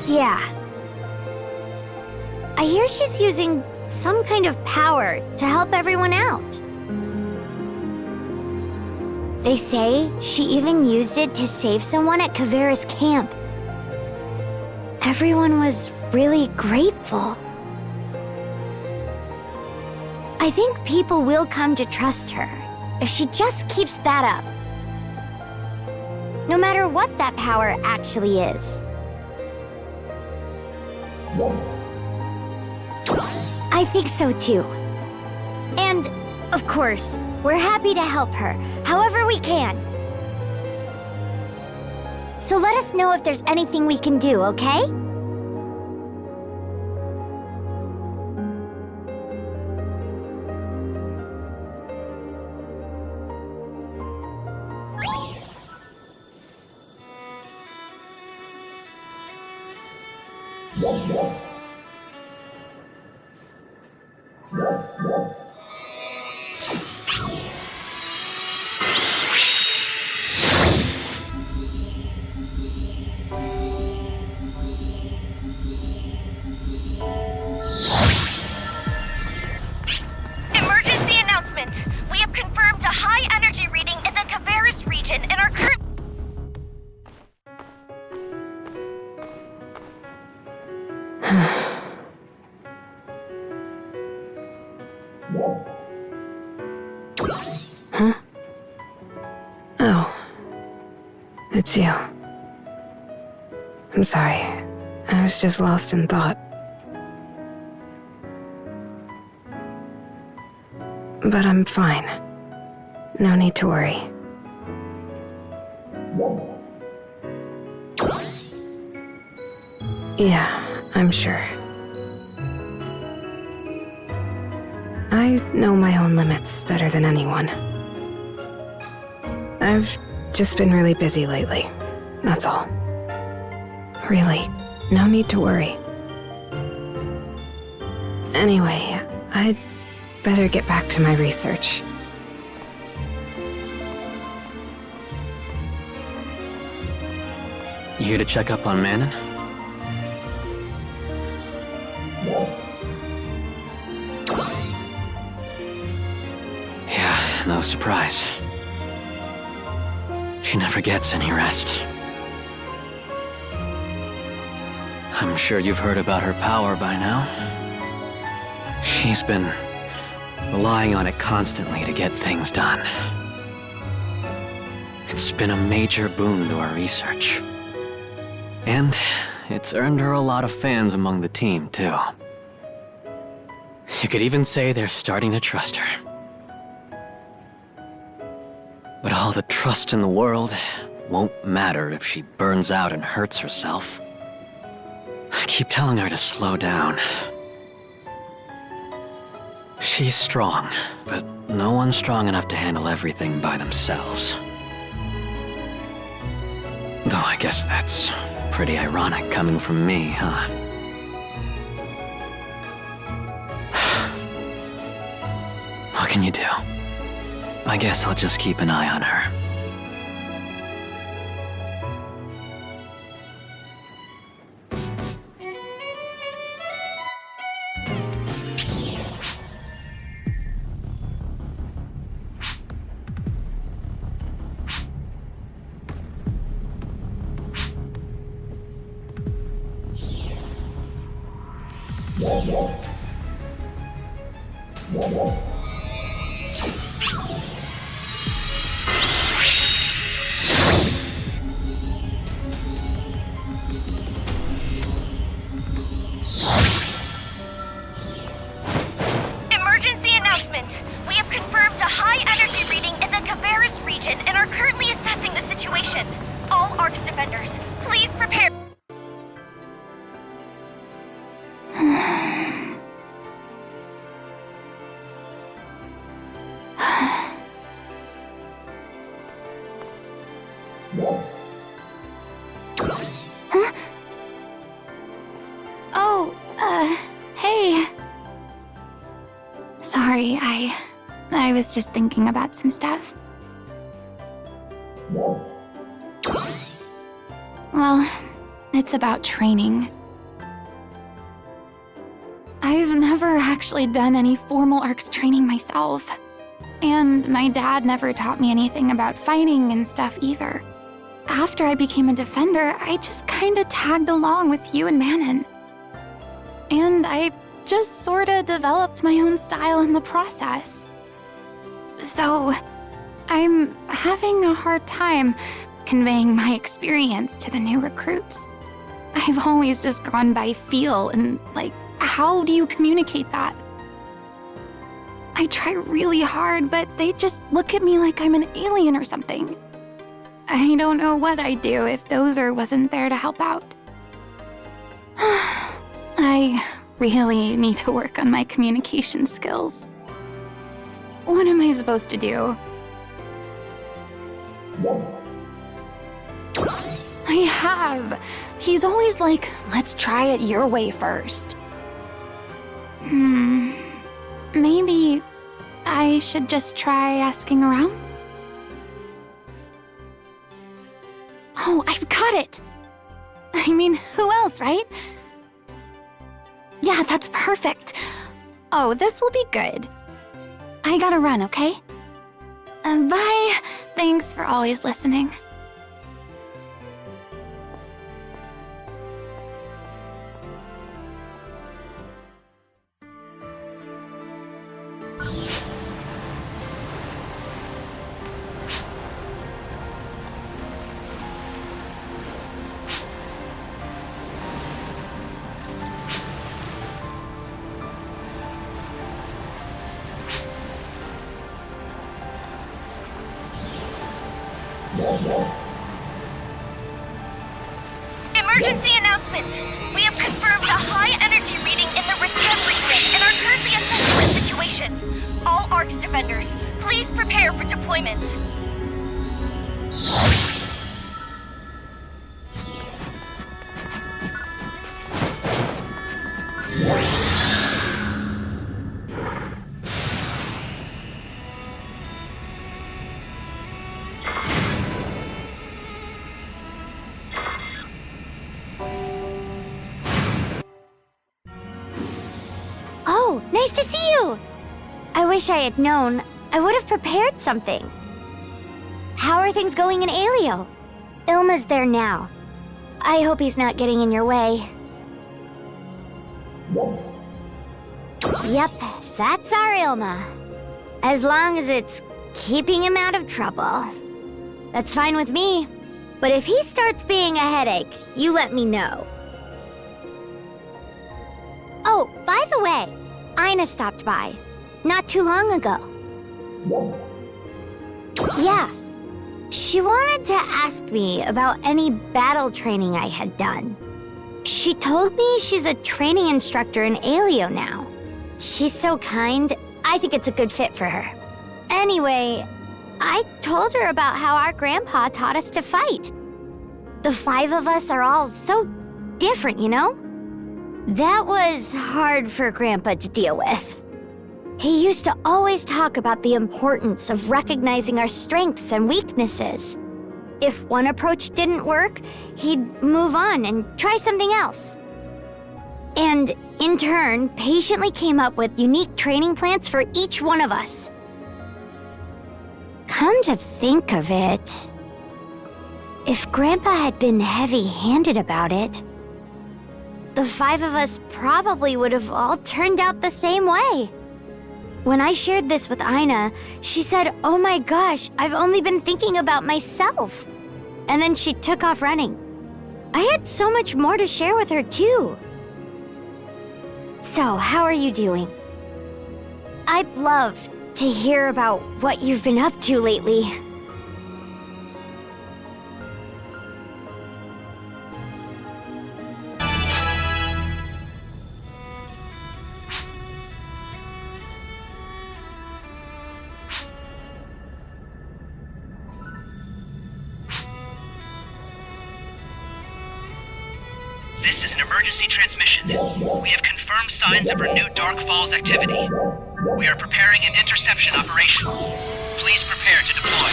K: Yeah. I hear she's using some kind of power to help everyone out. They say she even used it to save someone at Kavera's camp. Everyone was really grateful. I think people will come to trust her if she just keeps that up. No matter what that power actually is. I think so too. And, of course, we're happy to help her, however we can. So let us know if there's anything we can do, okay?
G: Emergency announcement! We have confirmed a high energy reading in the Kavaris region and are currently...
H: Huh? Oh. It's you. I'm sorry. I was just lost in thought. But I'm fine. No need to worry. Yeah, I'm sure. I know my own limits better than anyone. I've just been really busy lately, that's all. Really, no need to worry. Anyway, I'd better get back to my research.
F: You here to check up on Manon? Yeah, no surprise. She never gets any rest. I'm sure you've heard about her power by now. She's been relying on it constantly to get things done. It's been a major boon to our research. And it's earned her a lot of fans among the team, too. You could even say they're starting to trust her. But all the trust in the world won't matter if she burns out and hurts herself. I keep telling her to slow down. She's strong, but no one's strong enough to handle everything by themselves. Though I guess that's pretty ironic coming from me, huh? What can you do? I guess I'll just keep an eye on her.
G: Emergency announcement! We have confirmed a high energy reading in the Kavaris region and are currently assessing the situation. All ARC's defenders, please prepare.
E: Huh? Oh, hey. Sorry, I was just thinking about some stuff. Well, it's about training. I've never actually done any formal ARCS training myself. And my dad never taught me anything about fighting and stuff either. After I became a defender, I just kinda tagged along with you and Manon. And I just sorta developed my own style in the process. So, I'm having a hard time conveying my experience to the new recruits. I've always just gone by feel and, how do you communicate that? I try really hard, but they just look at me like I'm an alien or something. I don't know what I'd do if Dozer wasn't there to help out. I really need to work on my communication skills. What am I supposed to do? I have. He's always like, let's try it your way first. Maybe I should just try asking around? Oh, I've got it! I mean, who else, right? Yeah, that's perfect. Oh, this will be good. I gotta run, okay? Bye. Thanks for always listening.
G: Emergency announcement! We have confirmed a high energy reading in the Return region and are currently assessing the situation. All ARC's defenders, please prepare for deployment.
K: Oh, nice to see you! I wish I had known. I would have prepared something. How are things going in Alio? Ilma's there now. I hope he's not getting in your way. Yep, that's our Ilma. As long as it's keeping him out of trouble. That's fine with me. But if he starts being a headache, you let me know. Oh, by the way, Aina stopped by. Not too long ago. Yeah. She wanted to ask me about any battle training I had done. She told me she's a training instructor in Alio now. She's so kind. I think it's a good fit for her. Anyway, I told her about how our grandpa taught us to fight. The 5 of us are all so different, you know? That was hard for Grandpa to deal with. He used to always talk about the importance of recognizing our strengths and weaknesses. If one approach didn't work, he'd move on and try something else. And in turn, patiently came up with unique training plans for each one of us. Come to think of it, if Grandpa had been heavy-handed about it, the 5 of us probably would have all turned out the same way. When I shared this with Aina, she said, "Oh my gosh, I've only been thinking about myself." And then she took off running. I had so much more to share with her too. So, how are you doing? I'd love to hear about what you've been up to lately.
F: This is an emergency transmission. We have confirmed signs of renewed Dark Falls activity. We are preparing an interception operation. Please prepare to deploy.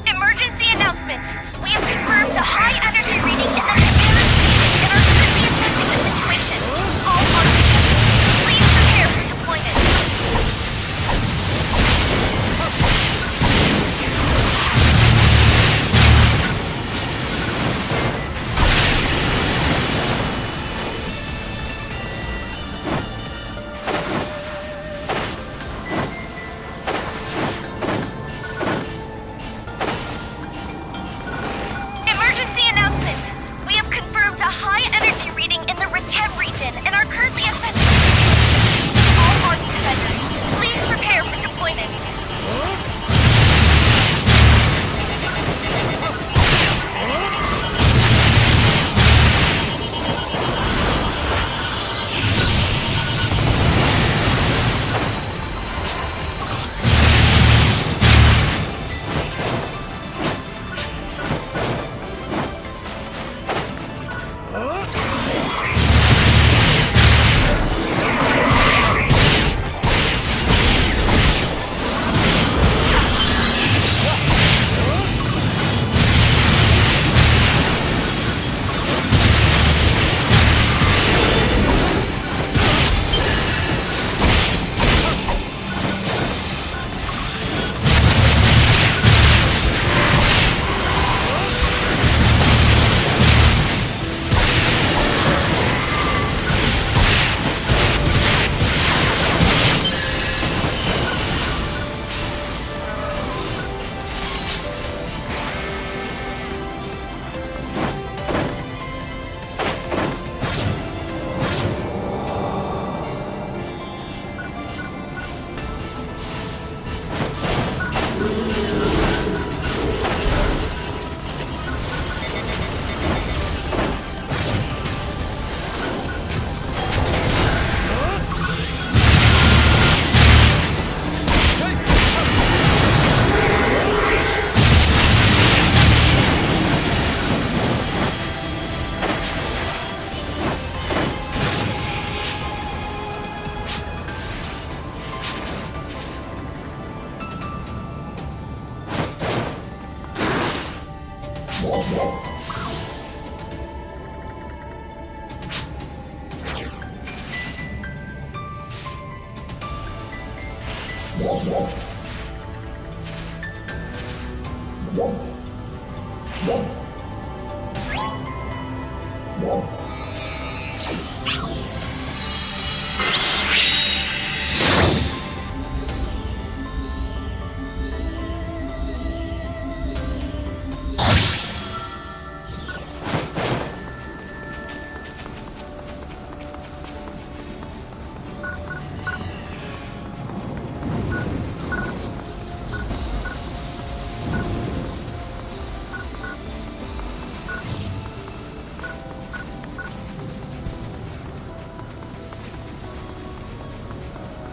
G: Emergency announcement. We have confirmed a high energy reading in the Manon and are currently assessing the situation. All ARC defenders, please prepare for deployment. Emergency announcement. We have confirmed a high energy reading in the Retem region and are currently assessing the situation. All ARC defenders, please prepare for deployment.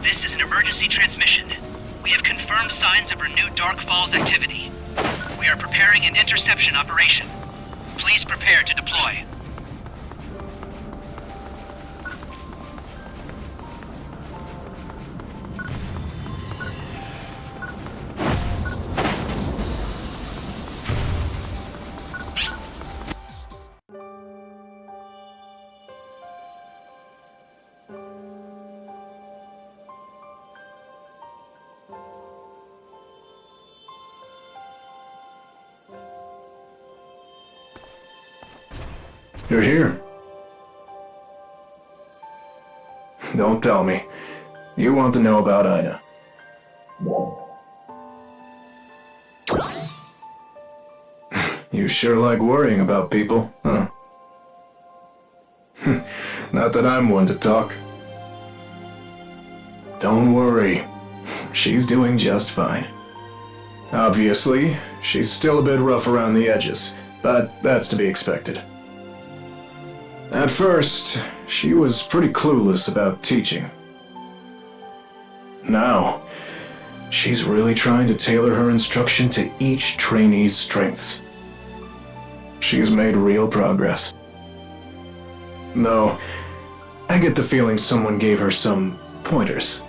F: This is an emergency transmission. We have confirmed signs of renewed Dark Falls activity. We are preparing an interception operation. Please prepare to deploy.
C: You're here. Don't tell me. You want to know about Aina. You sure like worrying about people, huh? Not that I'm one to talk. Don't worry. She's doing just fine. Obviously, she's still a bit rough around the edges, but that's to be expected. At first, she was pretty clueless about teaching. Now, she's really trying to tailor her instruction to each trainee's strengths. She's made real progress. Though, I get the feeling someone gave her some pointers.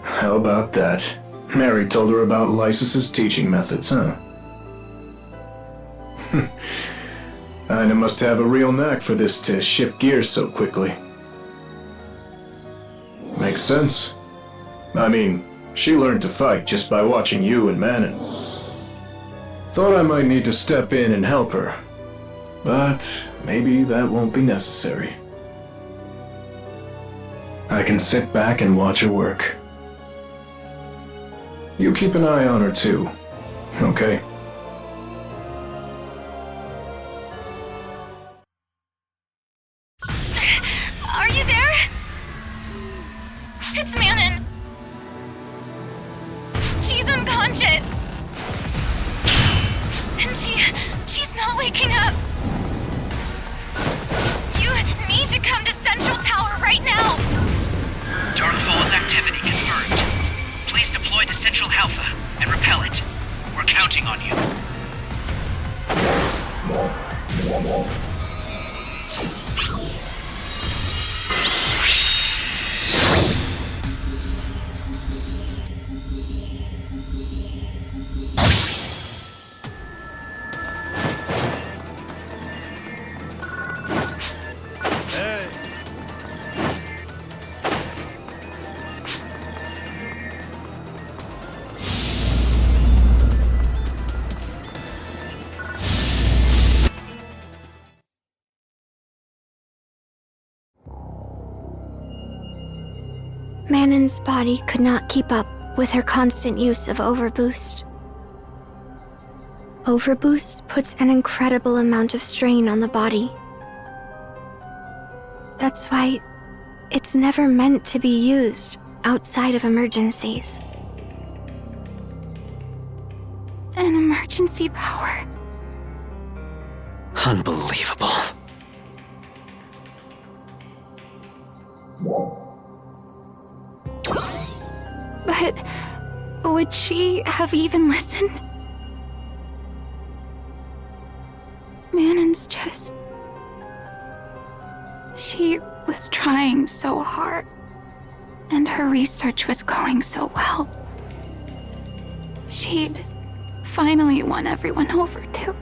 C: How about that? Mary told her about Lysis's teaching methods, huh? Aina must have a real knack for this to shift gears so quickly. Makes sense. I mean, she learned to fight just by watching you and Manon. Thought I might need to step in and help her, but maybe that won't be necessary. I can sit back and watch her work. You keep an eye on her too, okay?
G: Are you there? It's Manon. She's unconscious. And she's not waking up. You need to come to Central Tower right now.
F: Darkfall's activity confirmed. Please deploy to Central Alpha and repel it. We're counting on you.
K: Manon's body could not keep up with her constant use of Overboost. Overboost puts an incredible amount of strain on the body. That's why it's never meant to be used outside of emergencies.
E: An emergency power.
D: Unbelievable.
E: But would she have even listened? Manon's just... She was trying so hard, and her research was going so well. She'd finally won everyone over, too.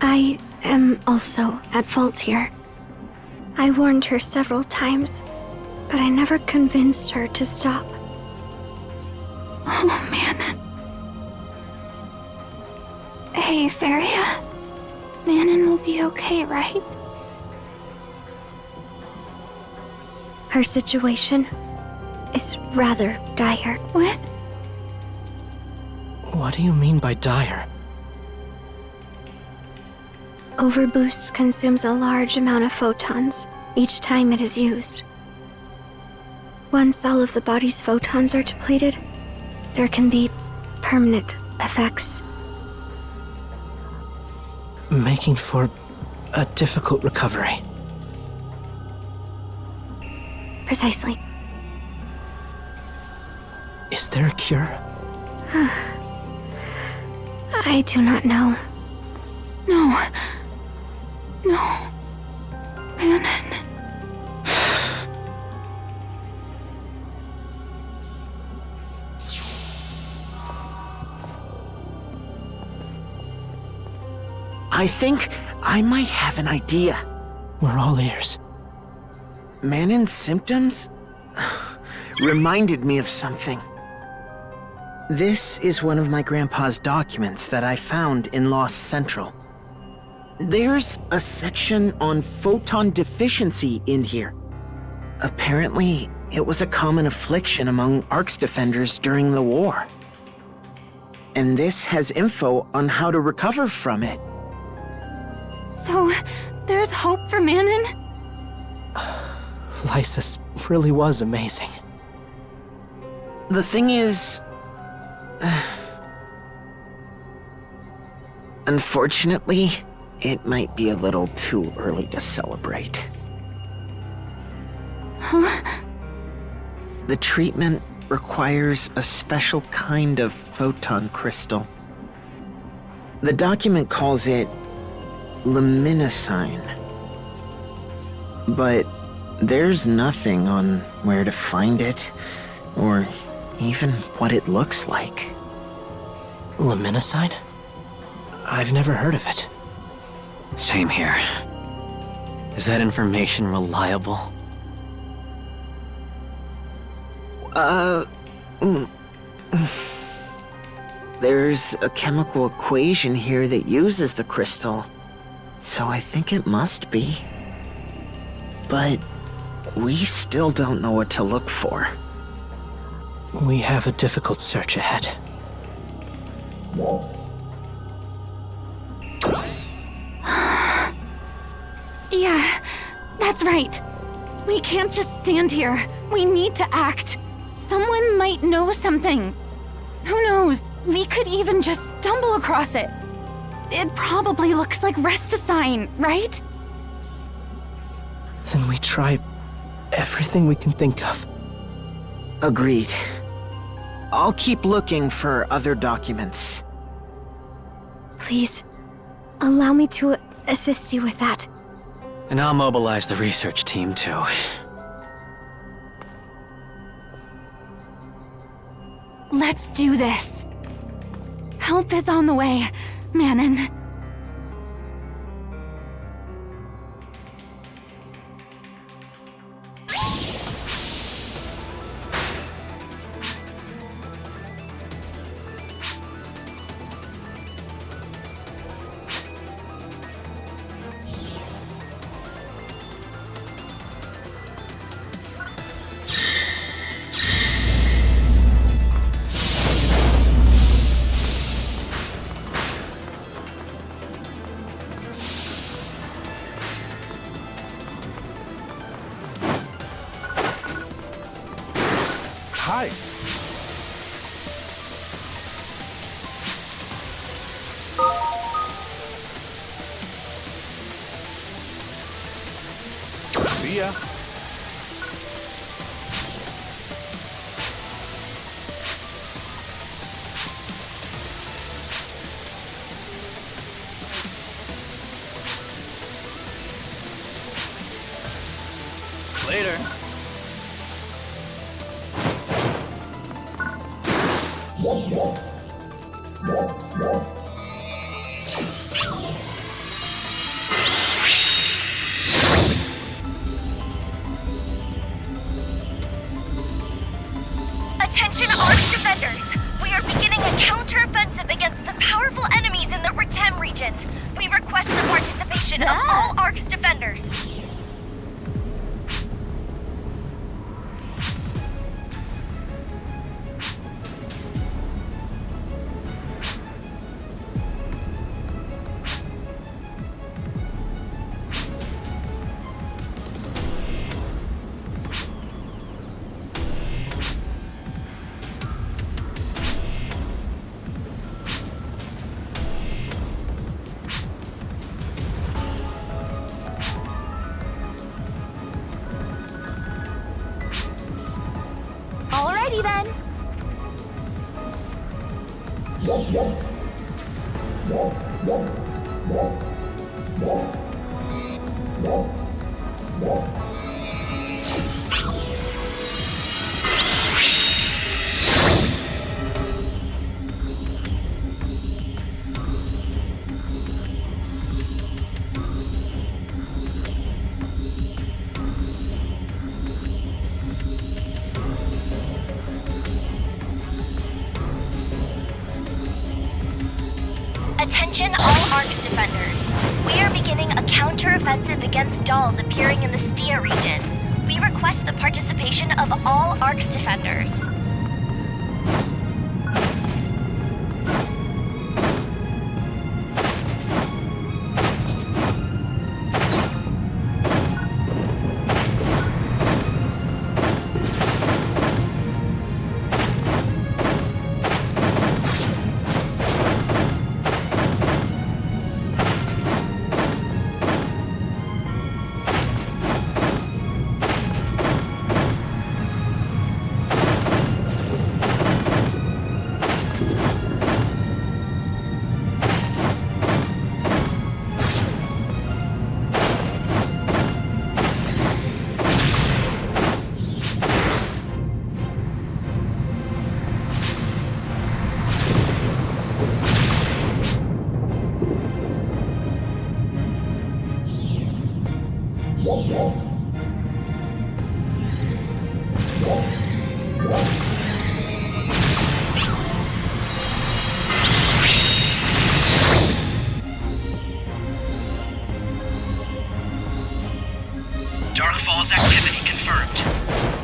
K: I am also at fault here. I warned her several times, but I never convinced her to stop.
E: Oh, Manon. Hey, Feria. Manon will be okay, right?
K: Her situation is rather dire.
E: What?
D: What do you mean by dire?
K: Overboost consumes a large amount of photons each time it is used. Once all of the body's photons are depleted, there can be permanent effects.
D: Making for a difficult recovery.
K: Precisely.
D: Is there a cure?
K: I do not know.
E: No. No. Manon.
B: I think I might have an idea.
D: We're all ears.
B: Manon's symptoms? reminded me of something. This is one of my grandpa's documents that I found in Lost Central. There's a section on photon deficiency in here. Apparently, it was a common affliction among ARC's defenders during the war. And this has info on how to recover from it.
E: So, there's hope for Manon?
D: Lysis really was amazing.
B: The thing is... unfortunately, it might be a little too early to celebrate.
E: Huh?
B: The treatment requires a special kind of photon crystal. The document calls it luminescine. But there's nothing on where to find it, or even what it looks like.
D: Luminescine? I've never heard of it.
F: Same here. Is that information reliable?
B: There's a chemical equation here that uses the crystal, so I think it must be. But we still don't know what to look for.
D: We have a difficult search ahead.
E: Yeah, that's right. We can't just stand here. We need to act. Someone might know something. Who knows? We could even just stumble across it. It probably looks like Resticine, right?
D: Then we try everything we can think of.
B: Agreed. I'll keep looking for other documents.
K: Please, allow me to assist you with that.
F: And I'll mobilize the research team too.
E: Let's do this. Help is on the way, Manon.
L: Hi. See ya. Later.
G: Attention ARC defenders! We are beginning a counter-offensive against the powerful enemies in the Retem region. We request the participation of all ARC's defenders.
K: Alrighty then.
G: Attention all ARCS defenders. We are beginning a counter-offensive against dolls appearing in the Stia region. We request the participation of all ARCS defenders.
F: Darkfall's activity confirmed.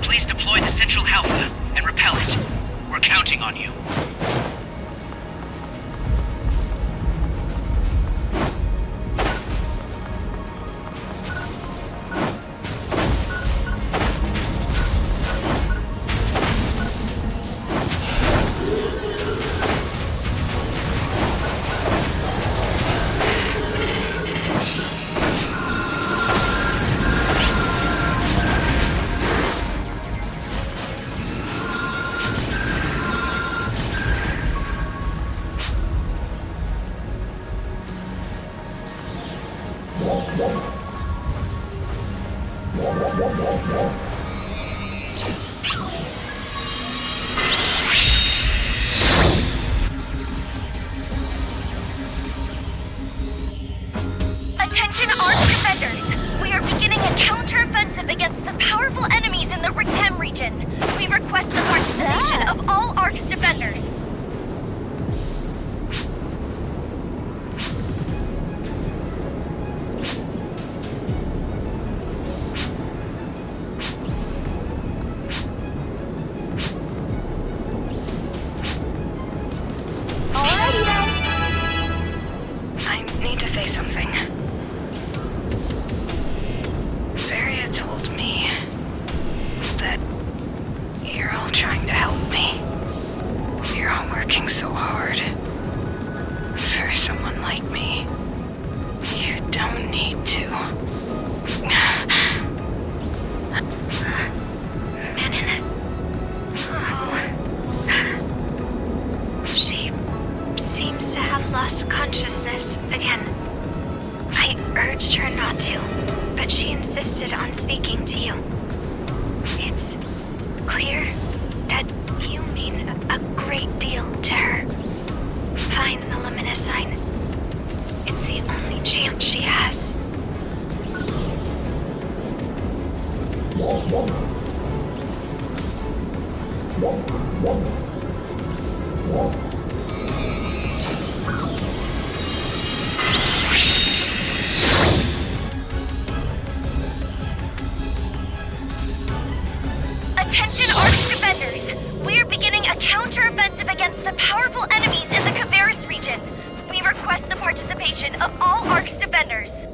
F: Please deploy to Central Alpha and repel it. We're counting on you.
G: Attention ARC defenders! We are beginning a counter-offensive against the powerful enemies in the Retem region. We request the participation of all ARCS defenders.
E: Alrighty then.
H: I need to say something. Feria told me that you're all trying to help me. You're all working so hard. For someone like me, you don't need to.
A: Manon. Oh. She seems to have lost consciousness again. I urged her not to, but she insisted on speaking to you. It's clear that you mean a great deal to her. Find the luminous sign. It's the only chance she has.
G: Attention ARCS defenders! We are beginning a counter-offensive against the powerful enemies in the Kavaris region. We request the participation of all ARCS defenders.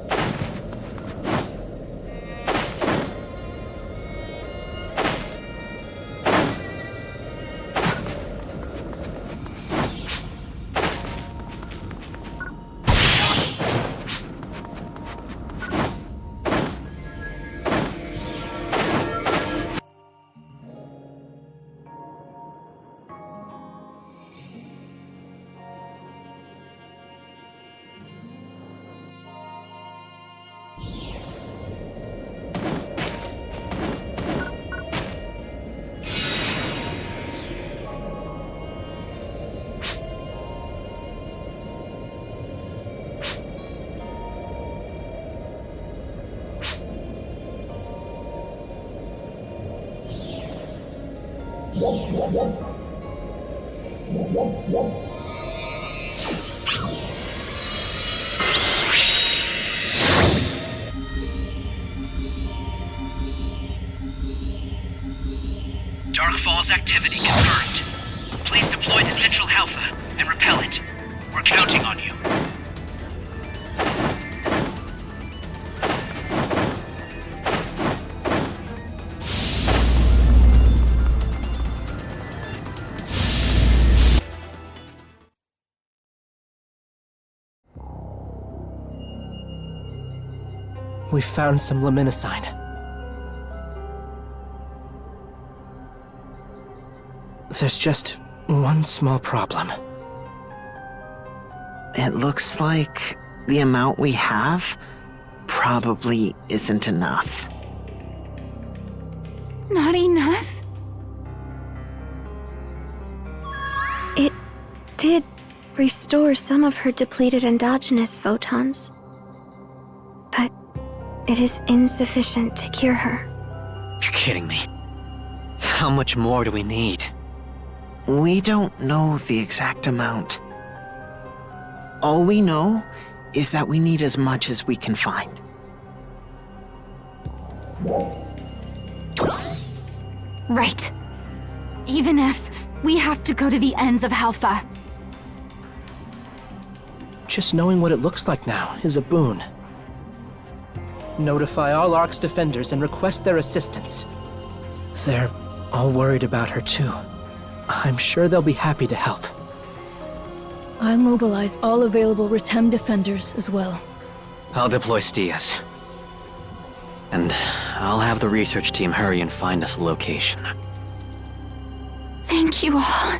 F: Darkfall's activity confirmed. Please deploy to Central Alpha and repel it. We're counting on you.
D: We found some luminescine. There's just one small problem.
B: It looks like the amount we have probably isn't enough.
E: Not enough?
A: It did restore some of her depleted endogenous photons, but it is insufficient to cure her.
F: You're kidding me. How much more do we need?
B: We don't know the exact amount. All we know is that we need as much as we can find.
E: Right. Even if we have to go to the ends of Alpha.
D: Just knowing what it looks like now is a boon. Notify all ARC's defenders and request their assistance. They're all worried about her too. I'm sure they'll be happy to help.
M: I'll mobilize all available Retem defenders as well.
F: I'll deploy Stias. And I'll have the research team hurry and find us a location.
E: Thank you all.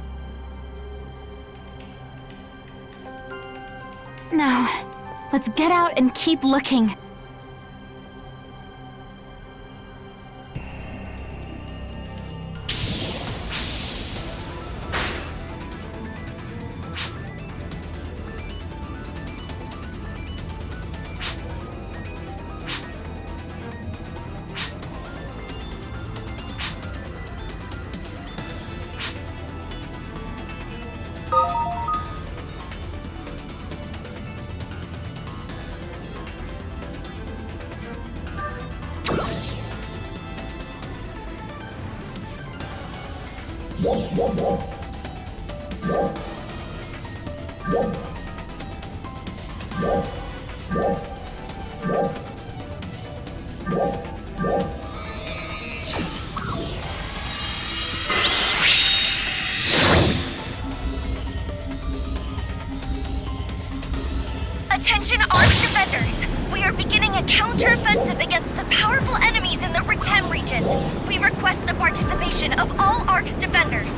E: Now, let's get out and keep looking.
G: Attention ARC defenders! We are beginning a counter-offensive against the powerful enemies in the Retem region. We request the participation of all ARC's defenders.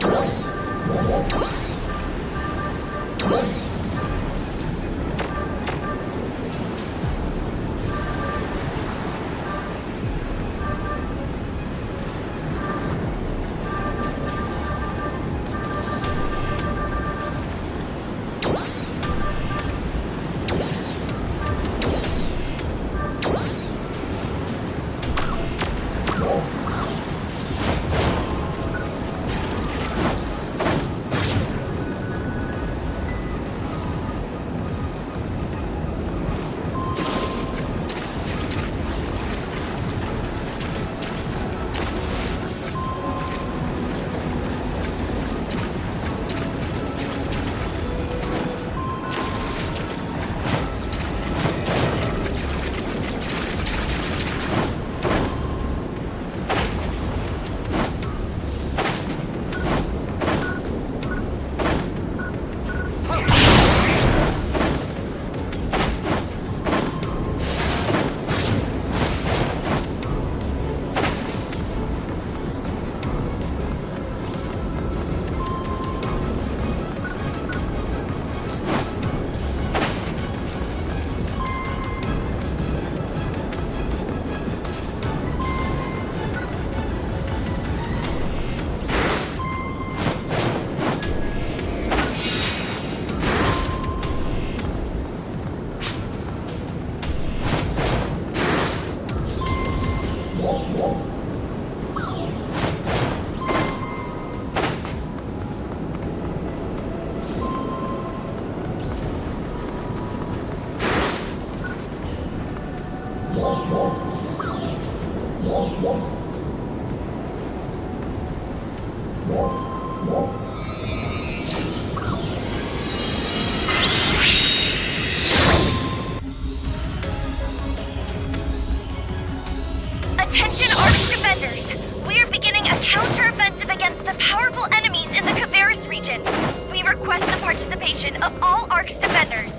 G: Attention ARC's defenders! We're beginning a counter-offensive against the powerful enemies in the Kavaris region. We request the participation of all ARC's defenders.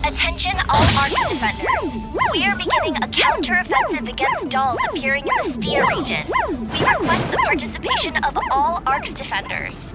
G: Attention all ARC's defenders. We are beginning a counter-offensive against dolls appearing in the Stia region. We request the participation of all ARC's defenders.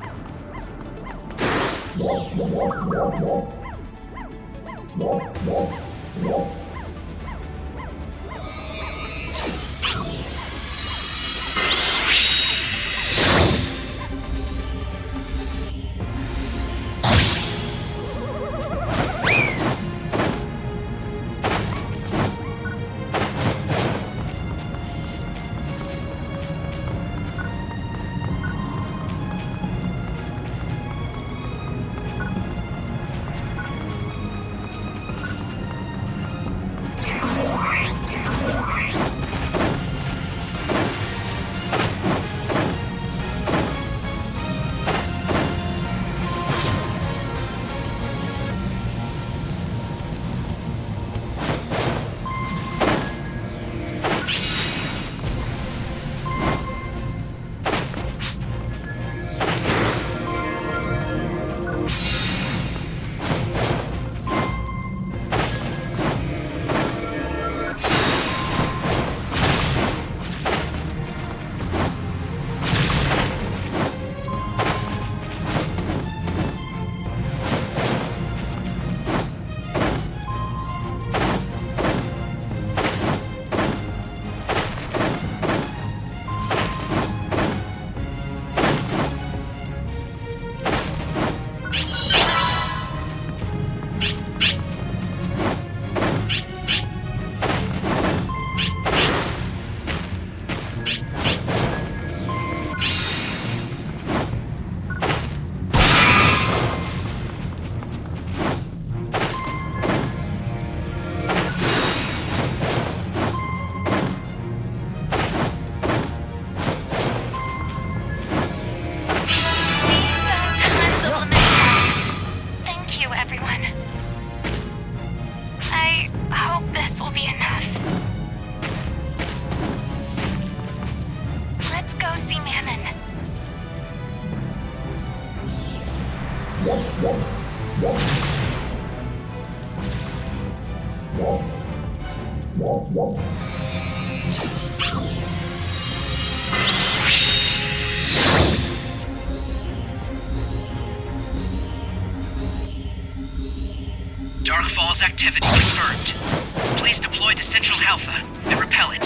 F: Dark Falls activity confirmed. Please deploy to Central Alpha and repel it.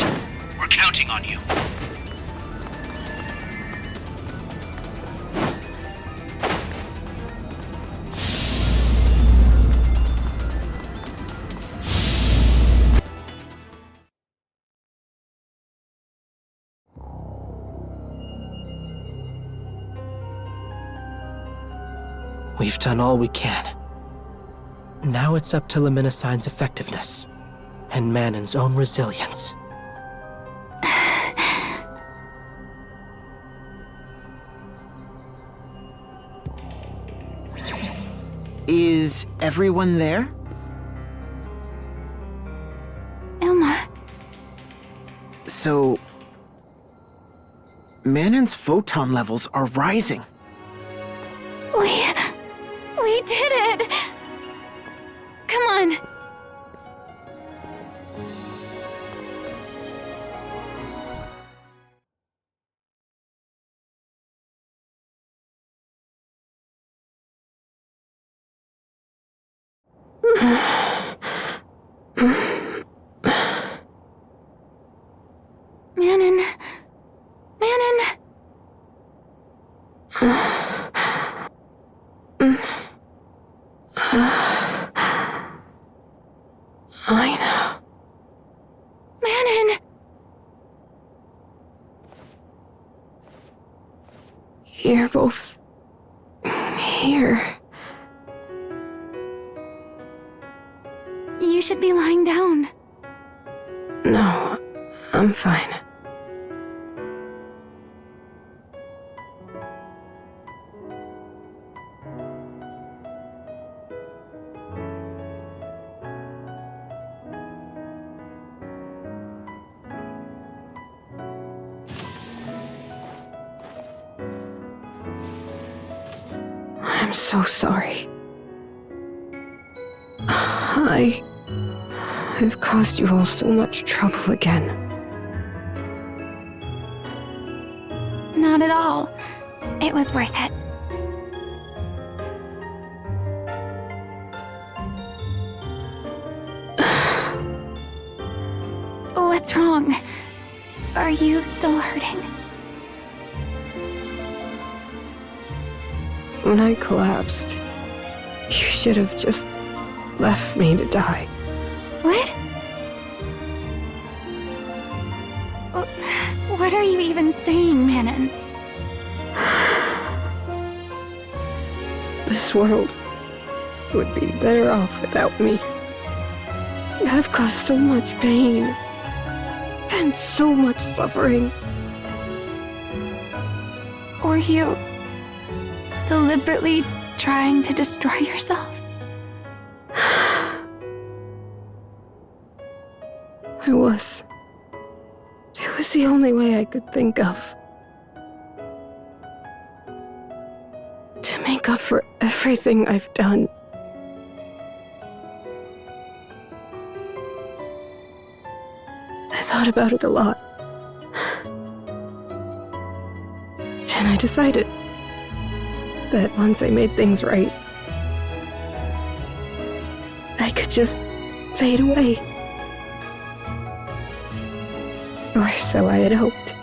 F: We're counting on you.
D: We've done all we can. Now it's up to Luminosign's effectiveness, and Manon's own resilience.
B: Is everyone there?
E: Ilma.
B: So... Manon's photon levels are rising.
E: We did it! Come on. Manon. Manon.
H: Aina.
E: Manon.
H: You're both here.
E: You should be lying down.
H: No, I'm fine. I'm so sorry. I've caused you all so much trouble again.
E: Not at all. It was worth it. What's wrong? Are you still hurting?
H: When I collapsed, you should have just left me to die.
E: What? What are you even saying, Manon?
H: This world would be better off without me. I've caused so much pain and so much suffering.
E: Were you deliberately trying to destroy yourself?
H: I was. It was the only way I could think of. To make up for everything I've done. I thought about it a lot. And I decided that once I made things right, I could just fade away. Or so I had hoped.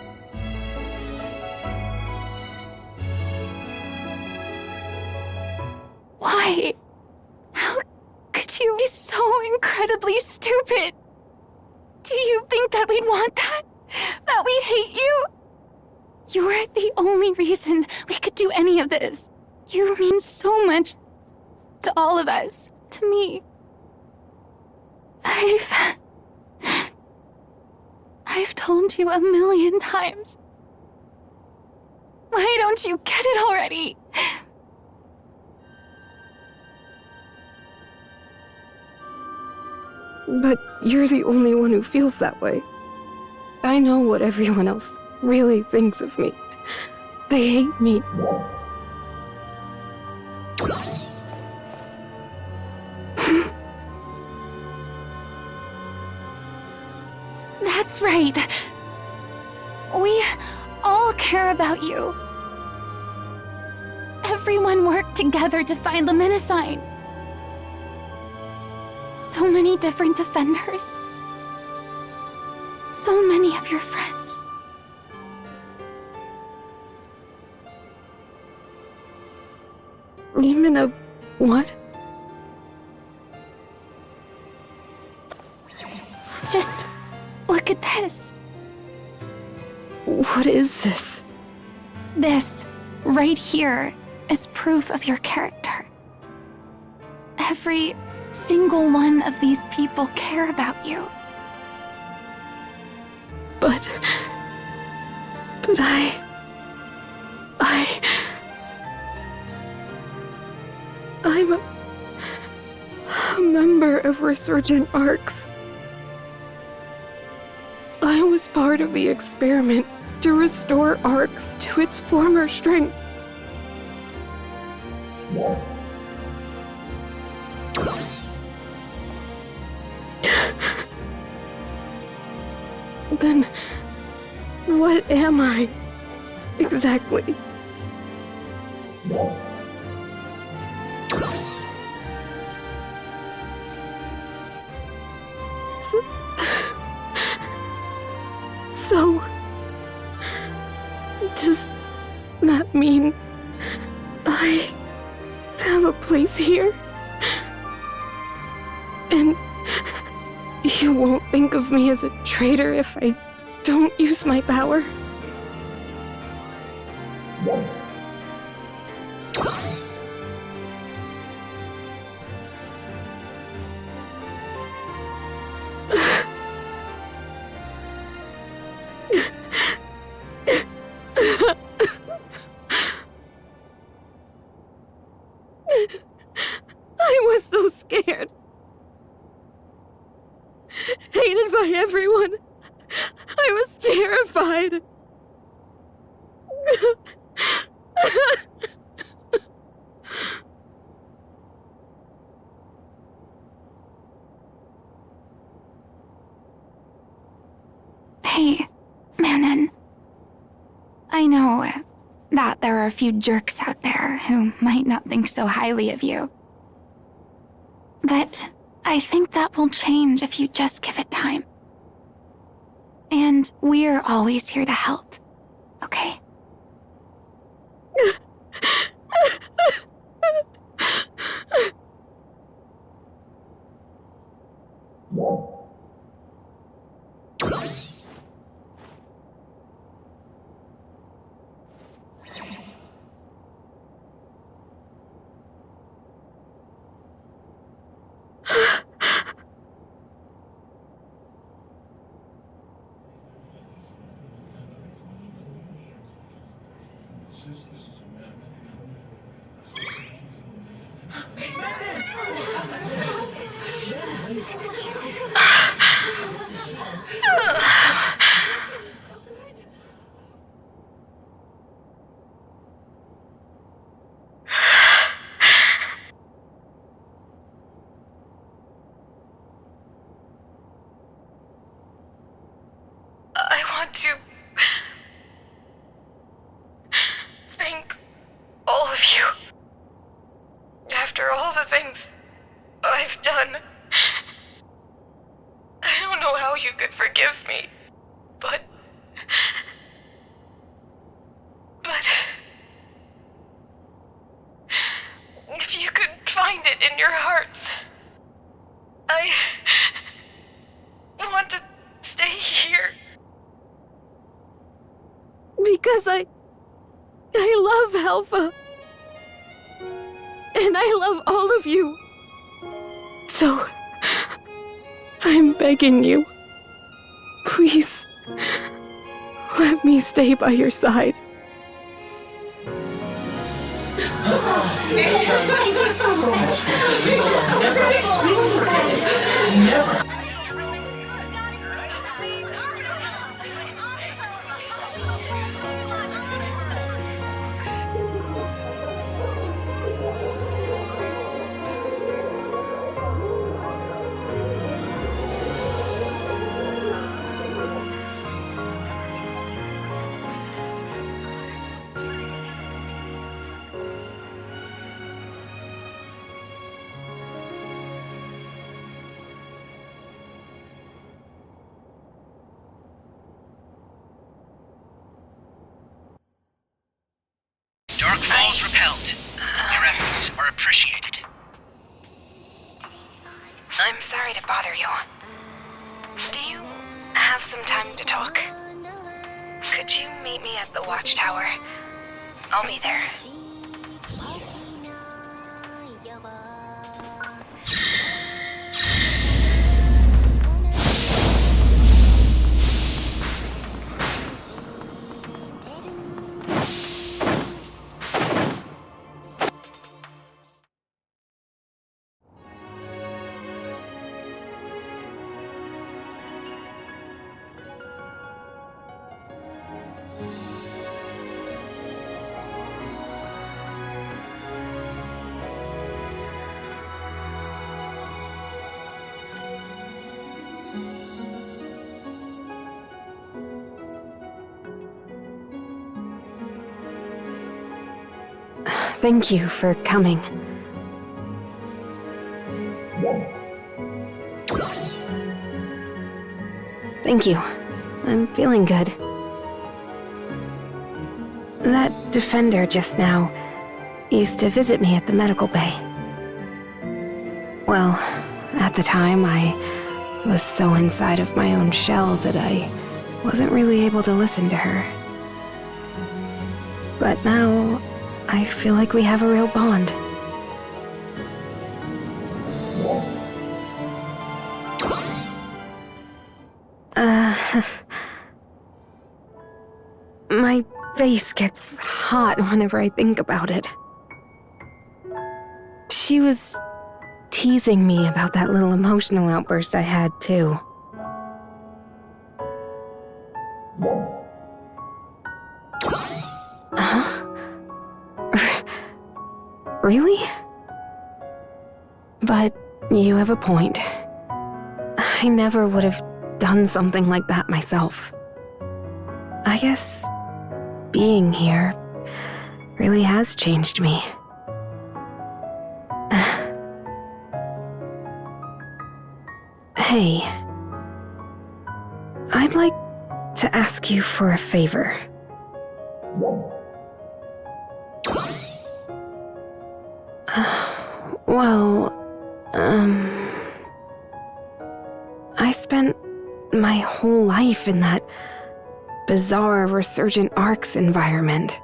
E: Why? How could you be so incredibly stupid? Do you think that we'd want that? That we'd hate you? You're the only reason we could do any of this. You mean so much to all of us, to me. I've told you 1,000,000 times. Why don't you get it already?
H: But you're the only one who feels that way. I know what everyone else really thinks of me. They hate me.
E: That's right. We all care about you. Everyone worked together to find Luminosine. So many different defenders. so many of your friends.
H: Even a what?
E: Just look at this.
H: What is this?
E: This, right here, is proof of your character. Every single one of these people care about you.
H: But I'm a member of Resurgent Arcs. I was part of the experiment to restore Arcs to its former strength. Then, what am I, exactly? So, does that mean I have a place here? And you won't think of me as a traitor if I don't use my power? I was so scared. Hated by everyone. I was terrified.
E: Hey, Manon. I know that there are a few jerks out there who might not think so highly of you. But I think that will change if you just give it time. And we're always here to help, okay?
H: I want to thank all of you. After all the things I've done, I don't know how you could forgive me, but if you could find it in your hearts, I want to stay here. Because I love Alpha. And I love all of you. So, I'm begging you, please, let me stay by your side.
N: Thank you so much. We will forget. Never.
F: Dark Falls repelled. Your efforts are appreciated.
H: I'm sorry to bother you. Do you have some time to talk? Could you meet me at the watchtower? I'll be there. Thank you for coming. Thank you. I'm feeling good. That defender just now used to visit me at the medical bay. Well, at the time, I was so inside of my own shell that I wasn't really able to listen to her. But now, I feel like we have a real bond. My face gets hot whenever I think about it. She was teasing me about that little emotional outburst I had, too. Really? But you have a point. I never would have done something like that myself. I guess being here really has changed me. Hey, I'd like to ask you for a favor. I spent my whole life in that bizarre Resurgent Arcs environment.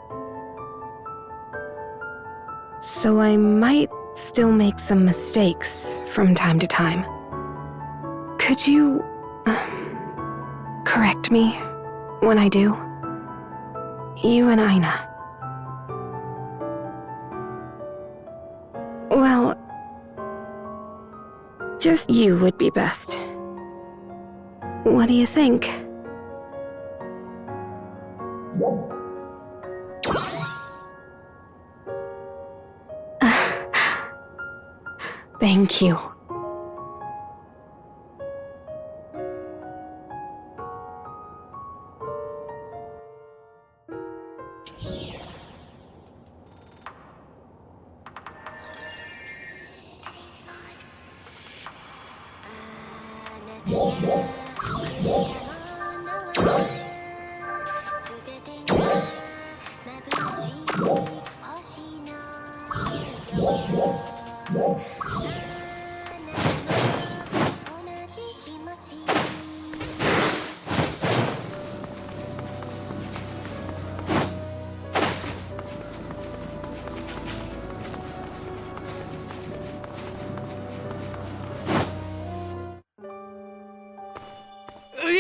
H: So I might still make some mistakes from time to time. Could you correct me when I do? You and Aina. Well, just you would be best. What do you think? Thank you.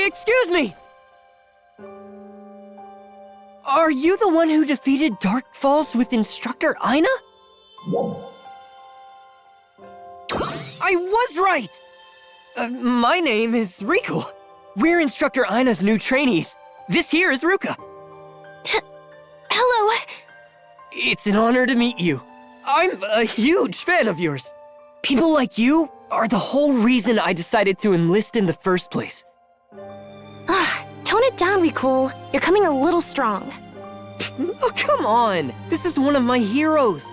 O: Excuse me! Are you the one who defeated Dark Falls with Instructor Aina? I was right! My name is Riku. We're Instructor Aina's new trainees. This here is Ruka.
G: Hello.
O: It's an honor to meet you. I'm a huge fan of yours. People like you are the whole reason I decided to enlist in the first place.
G: Tone it down, Riku. You're coming a little strong.
O: Oh, come on. This is one of my heroes.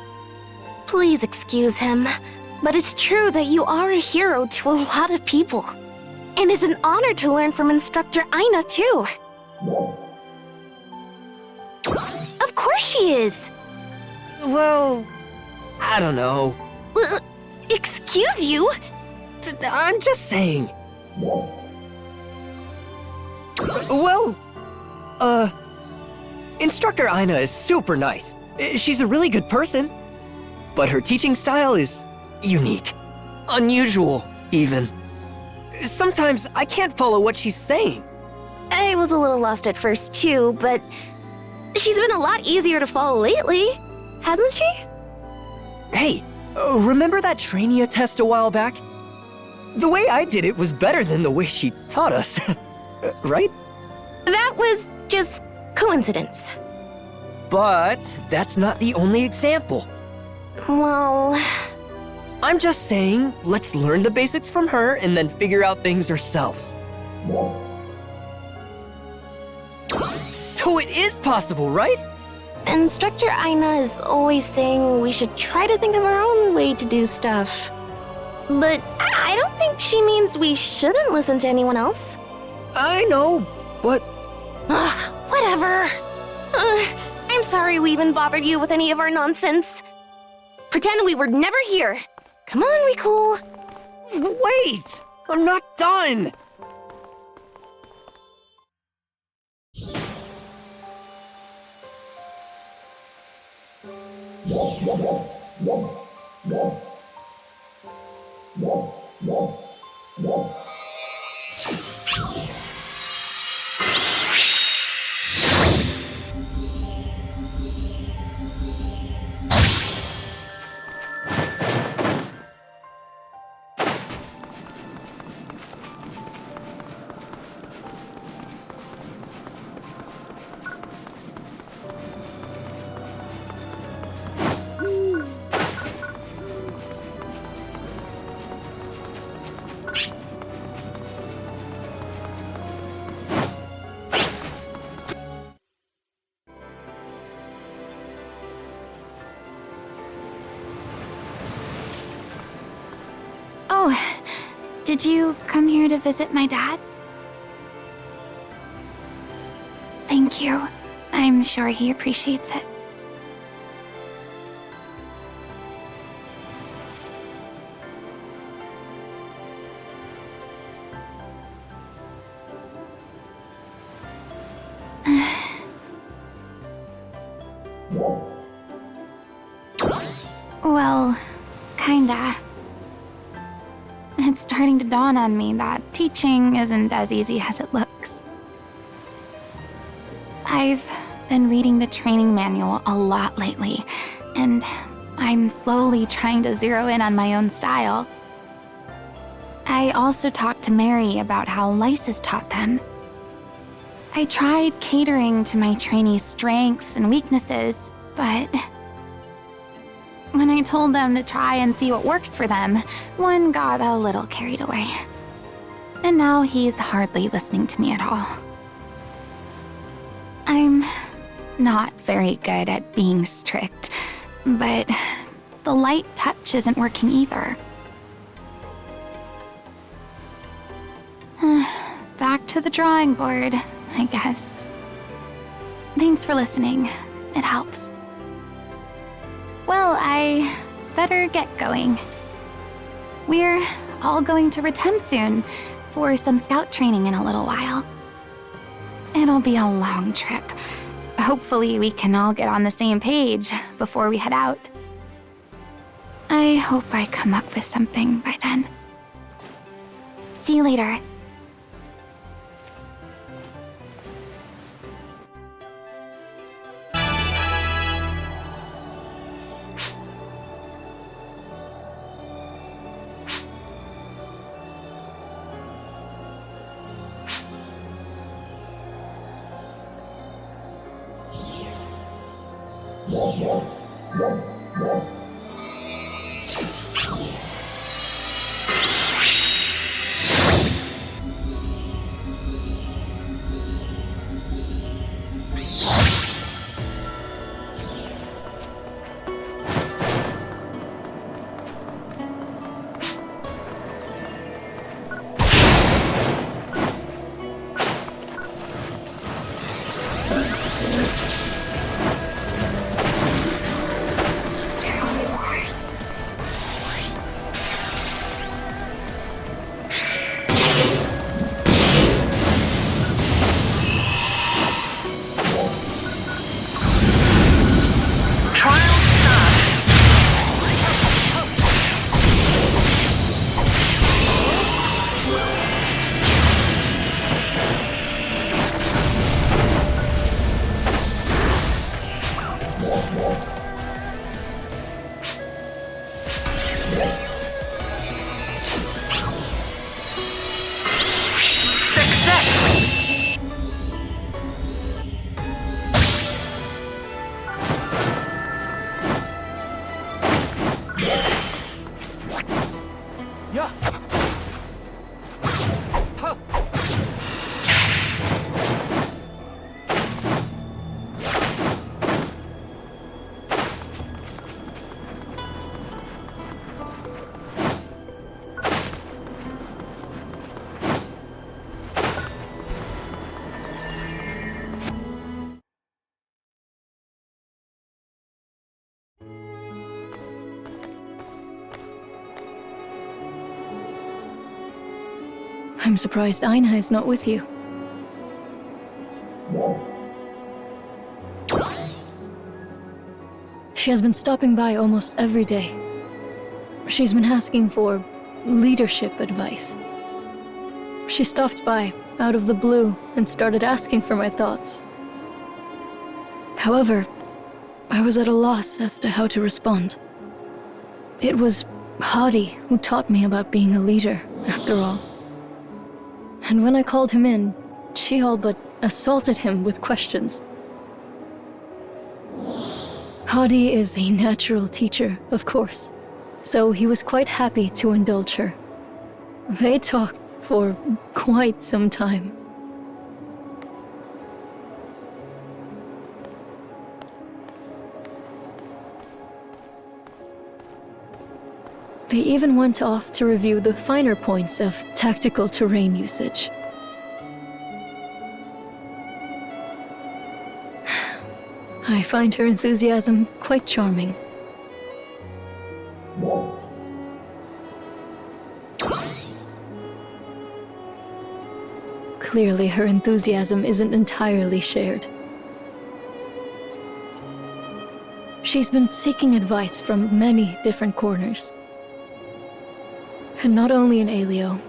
G: Please excuse him, but it's true that you are a hero to a lot of people. And it's an honor to learn from Instructor Aina, too. Of course she is.
O: Well, I don't know.
G: Excuse you?
O: I'm just saying. Well, Instructor Aina is super nice. She's a really good person. But her teaching style is unique. Unusual, even. Sometimes I can't follow what she's saying.
G: I was a little lost at first too, but she's been a lot easier to follow lately, hasn't she?
O: Hey, remember that Trainia test a while back? The way I did it was better than the way she taught us, right?
G: That was just coincidence.
O: But that's not the only example.
G: Well...
O: I'm just saying, let's learn the basics from her and then figure out things ourselves. So it is possible, right?
G: Instructor Aina is always saying we should try to think of our own way to do stuff. But I don't think she means we shouldn't listen to anyone else.
O: I know, but...
G: Whatever. I'm sorry we even bothered you with any of our nonsense. Pretend we were never here. Come on, we cool.
O: Wait! I'm not done!
E: Oh, did you come here to visit my dad? Thank you. I'm sure he appreciates it. Well, kinda. It's starting to dawn on me that teaching isn't as easy as it looks. I've been reading the training manual a lot lately, and I'm slowly trying to zero in on my own style. I also talked to Mary about how Lysis taught them. I tried catering to my trainees' strengths and weaknesses, but when I told them to try and see what works for them, one got a little carried away. And now he's hardly listening to me at all. I'm not very good at being strict, but the light touch isn't working either. Back to the drawing board, I guess. Thanks for listening. It helps. Well, I better get going. We're all going to Retem soon for some scout training in a little while. It'll be a long trip. Hopefully we can all get on the same page before we head out. I hope I come up with something by then. See you later.
L: Yeah. Huh.
M: I'm surprised Aina is not with you. She has been stopping by almost every day. She's been asking for leadership advice. She stopped by out of the blue and started asking for my thoughts. However, I was at a loss as to how to respond. It was Hadi who taught me about being a leader, after all. And when I called him in, she all but assaulted him with questions. Hadi is a natural teacher, of course, so he was quite happy to indulge her. They talked for quite some time. They even went off to review the finer points of tactical terrain usage. I find her enthusiasm quite charming. Clearly, her enthusiasm isn't entirely shared. She's been seeking advice from many different corners. And not only in Alio,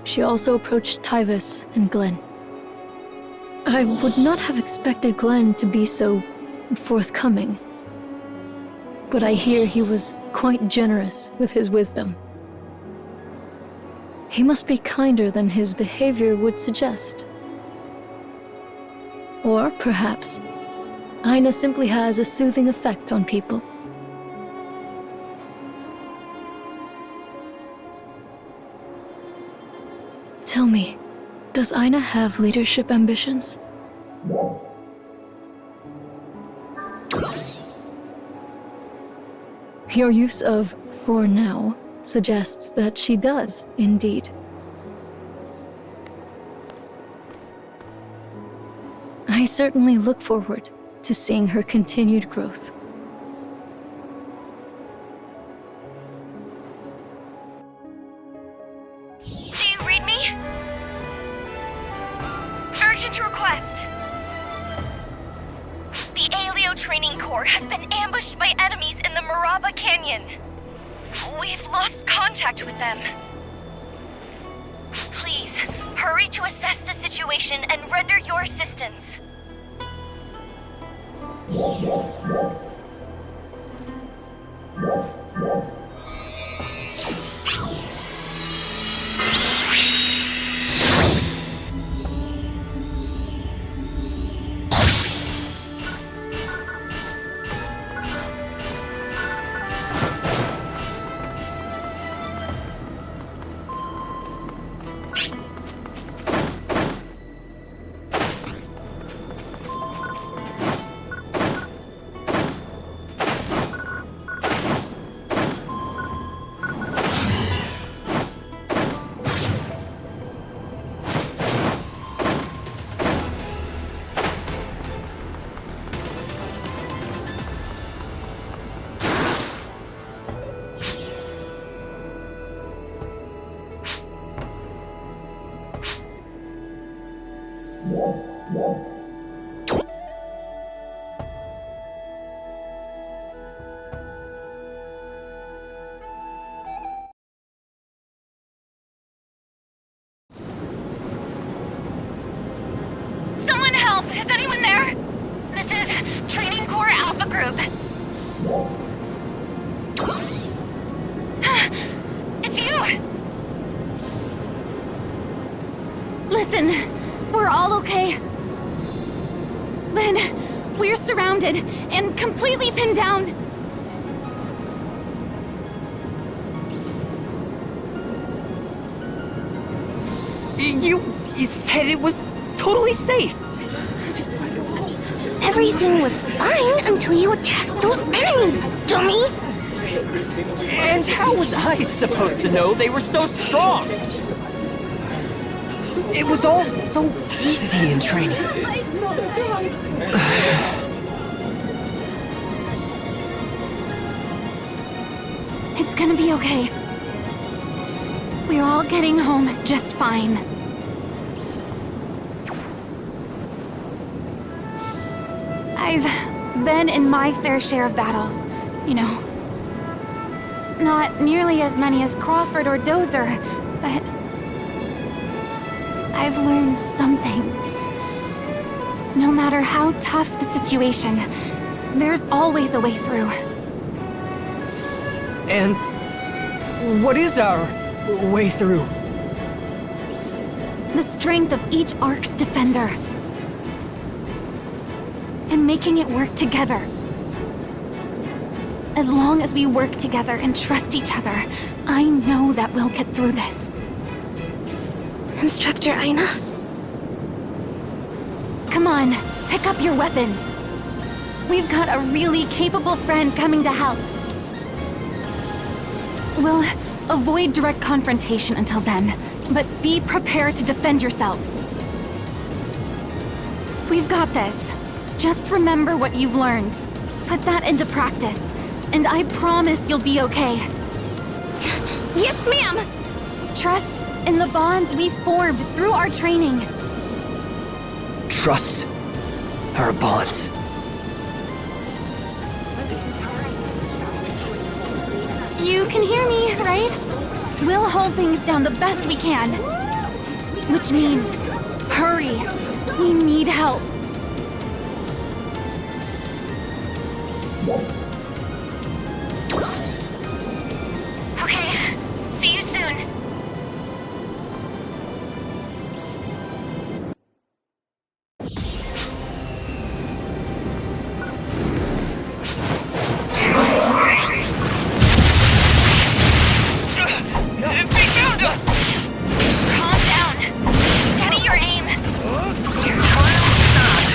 M: she also approached Tyvis and Glenn. I would not have expected Glenn to be so forthcoming, but I hear he was quite generous with his wisdom. He must be kinder than his behavior would suggest. Or perhaps, Aina simply has a soothing effect on people. Tell me, does Aina have leadership ambitions? Your use of "for now" suggests that she does, indeed. I certainly look forward to seeing her continued growth.
G: Do you read me? Urgent request. The Alio Training Corps has been ambushed by enemies in the Maraba Canyon. We've lost contact with them. Please, hurry to assess the situation and render your assistance. Someone help! Is anyone there? This is Training Corps Alpha Group. It's you!
E: Listen, we're all okay. But We're surrounded and completely pinned down.
O: You said it was totally safe.
K: Everything was fine until you attacked those enemies, dummy!
O: And how was I supposed to know they were so strong? It was all so easy in training.
E: It's gonna be okay. We're all getting home just fine. I've been in my fair share of battles, you know. Not nearly as many as Crawford or Dozer, but I've learned something. No matter how tough the situation, there's always a way through.
O: And what is our way through?
E: The strength of each Ark's defender. And making it work together. As long as we work together and trust each other, I know that we'll get through this.
K: Instructor Aina?
E: Come on, pick up your weapons. We've got a really capable friend coming to help. We'll avoid direct confrontation until then, but be prepared to defend yourselves. We've got this. Just remember what you've learned. Put that into practice, and I promise you'll be okay.
K: Yes, ma'am!
E: Trust in the bonds we formed through our training.
O: Trust our bonds.
E: You can hear me, right? We'll hold things down the best we can. Which means, hurry. We need help.
G: Okay, see you soon.
F: They found us!
G: Calm down. Steady your aim.
I: Trial start.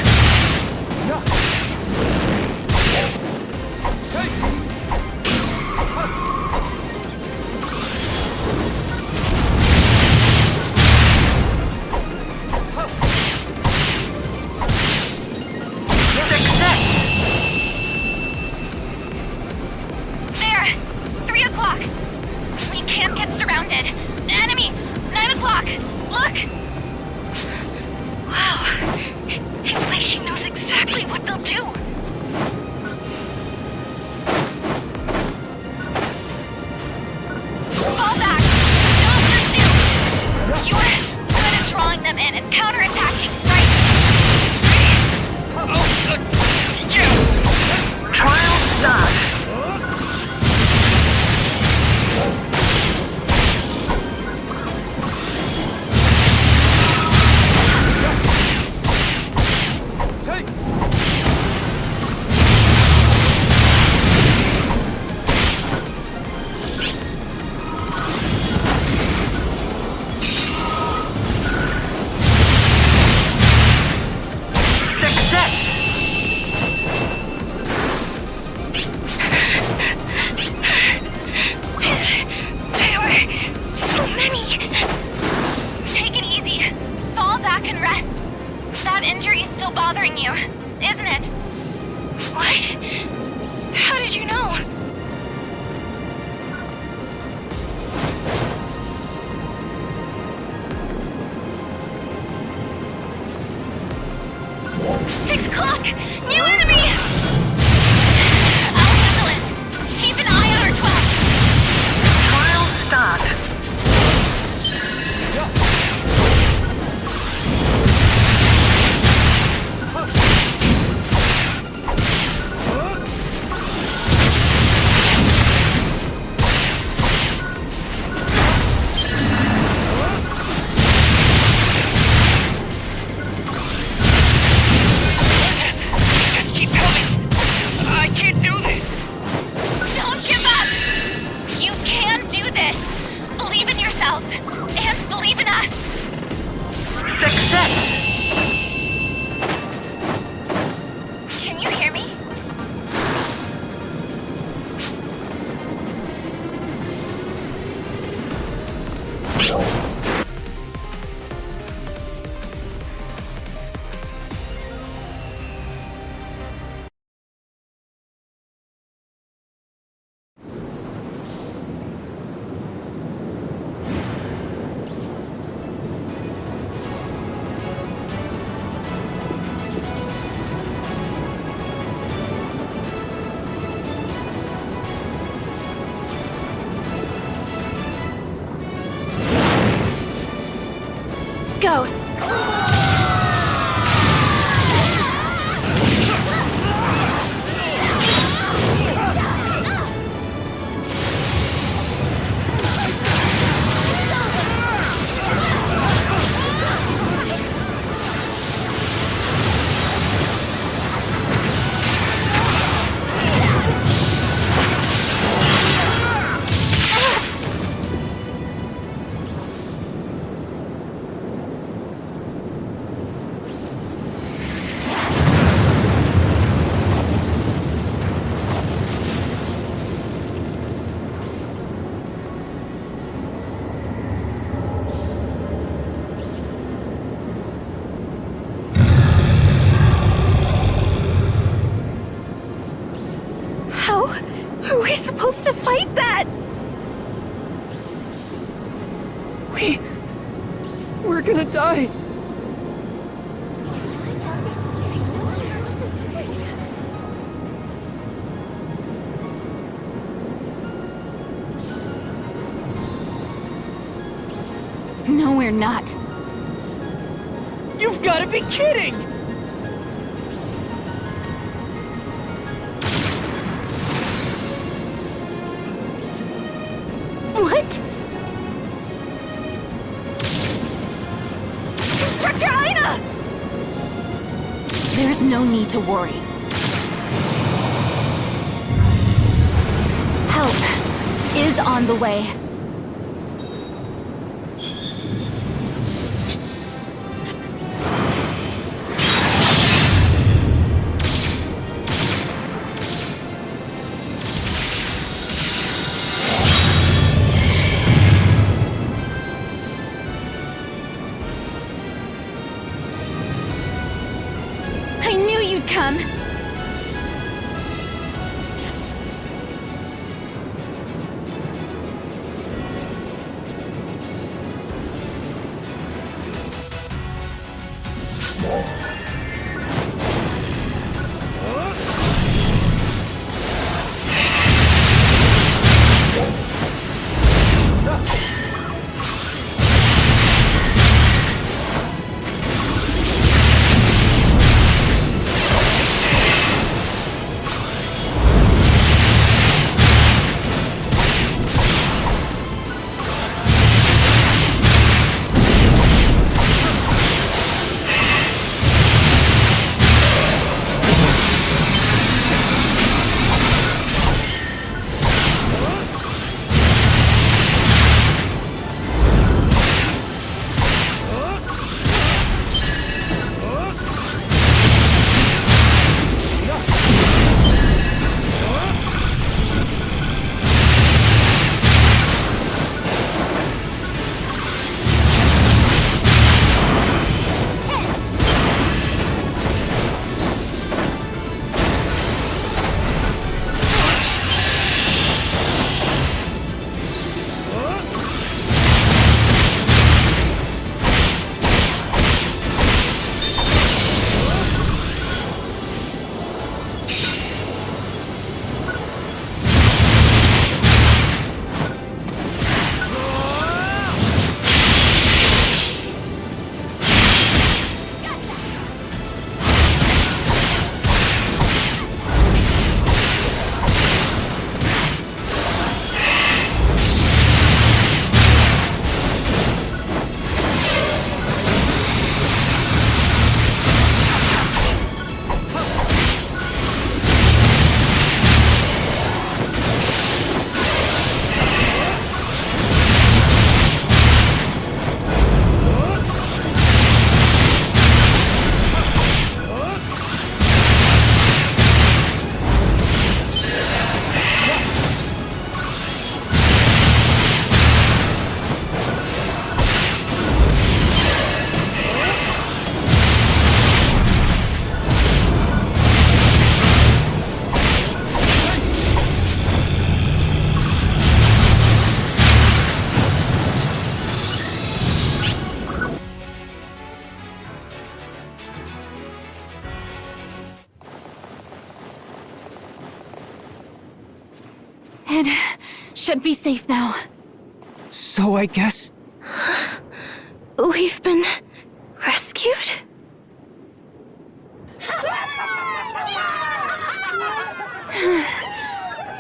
I: Success!
G: There! 3 o'clock! We can't get surrounded. Enemy! 9 o'clock! Look! Wow. It's like she knows exactly what they'll do. Fall back! Don't pursue! You're good at drawing them in and counterattacking, right?
I: Trial start. Success!
G: There were so many. Take it easy. Fall back and rest. That injury's still bothering you, isn't it? What? How did you know? Six o'clock! New enemy! I'll handle it. Keep an eye on our 12.
I: Trial start.
F: Just keep
O: Hi!
E: No, we're not.
O: You've gotta be kidding!
G: What? Instructor Aina!
E: There's no need to worry. Help is on the way.
G: I knew you'd come.
E: It should be safe now.
O: So I guess...
E: We've been rescued?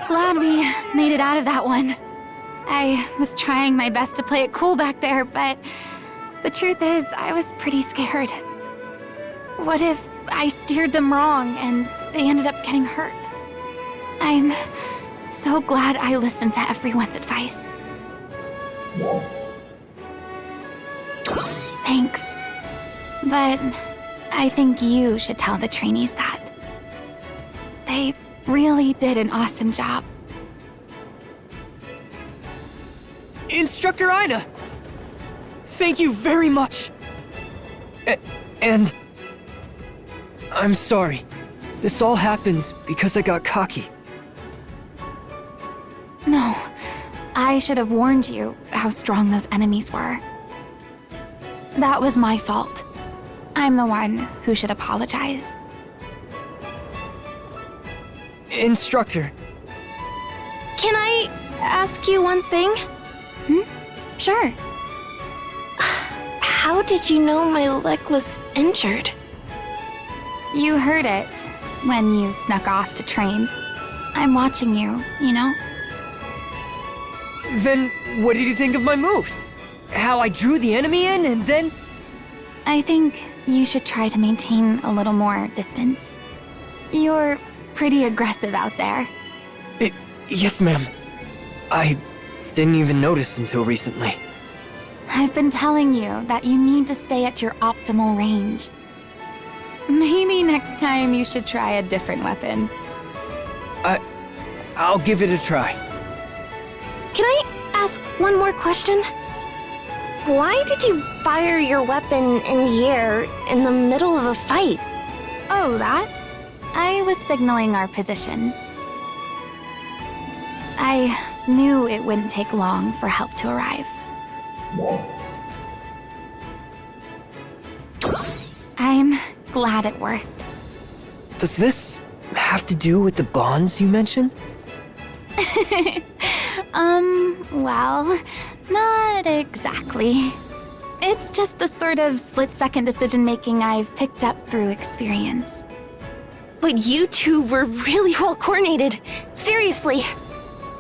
E: Glad we made it out of that one. I was trying my best to play it cool back there, but the truth is, I was pretty scared. What if I steered them wrong and they ended up getting hurt? I'm so glad I listened to everyone's advice. Thanks. But I think you should tell the trainees that. They really did an awesome job.
O: Instructor Aina! Thank you very much! And... I'm sorry. This all happened because I got cocky.
E: No, I should have warned you how strong those enemies were. That was my fault. I'm the one who should apologize.
O: Instructor,
G: Can I ask you one thing?
E: Sure.
G: How did you know my leg was injured?
E: You heard it when you snuck off to train. I'm watching you, you know?
O: then what did you think of my moves? How I drew the enemy in and then...
E: I think you should try to maintain a little more distance. You're pretty aggressive out there.
O: Yes, ma'am. I didn't even notice until recently.
E: I've been telling you that you need to stay at your optimal range. Maybe next time you should try a different weapon.
O: I'll give it a try.
G: Can I ask one more question? Why did you fire your weapon in the air in the middle of a fight?
E: Oh, that? I was signaling our position. I knew it wouldn't take long for help to arrive. I'm glad it worked.
O: Does this have to do with the bonds you mentioned?
E: Well, not exactly. It's just the sort of split-second decision-making I've picked up through experience.
G: But you two were really well coordinated. Seriously.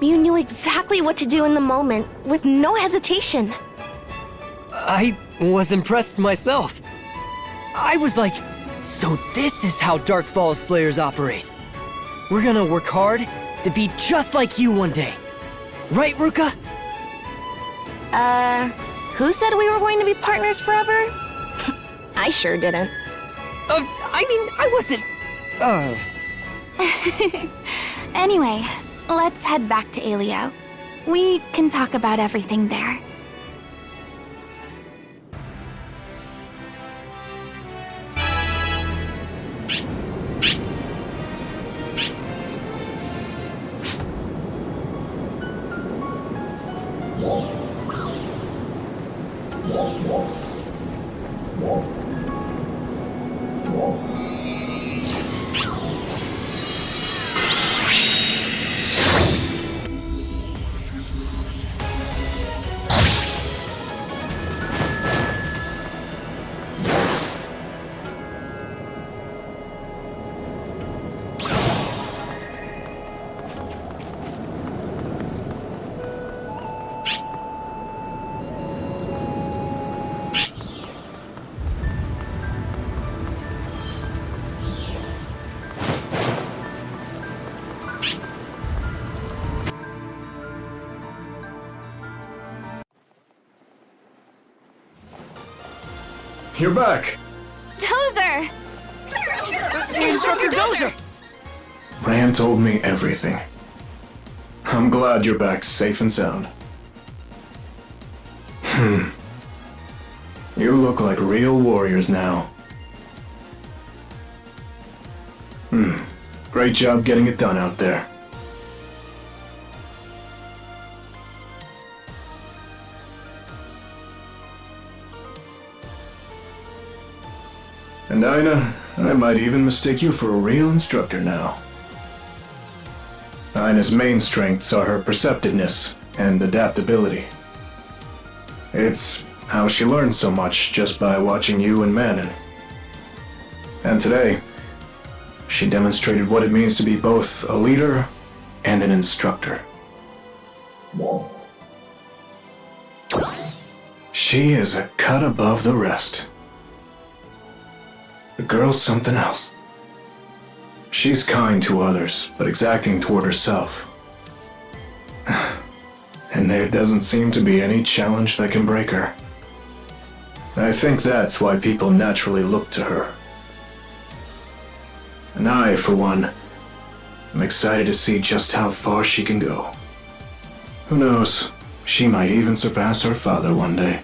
G: You knew exactly what to do in the moment, with no hesitation.
O: I was impressed myself. I was like, so this is how Darkfall Slayers operate. We're gonna work hard to be just like you one day. Right, Ruka?
G: Who said we were going to be partners forever? I sure didn't.
O: I wasn't...
E: Anyway, let's head back to Alio. We can talk about everything there.
C: You're back!
E: Dozer!
O: Instructor Dozer!
C: Ran told me everything. I'm glad you're back safe and sound. You look like real warriors now. Great job getting it done out there. And Aina, I might even mistake you for a real instructor now. Aina's main strengths are her perceptiveness and adaptability. It's how she learned so much just by watching you and Manon. And today, she demonstrated what it means to be both a leader and an instructor. She is a cut above the rest. The girl's something else. She's kind to others, but exacting toward herself. And there doesn't seem to be any challenge that can break her. I think that's why people naturally look to her. And I, for one, am excited to see just how far she can go. Who knows, she might even surpass her father one day.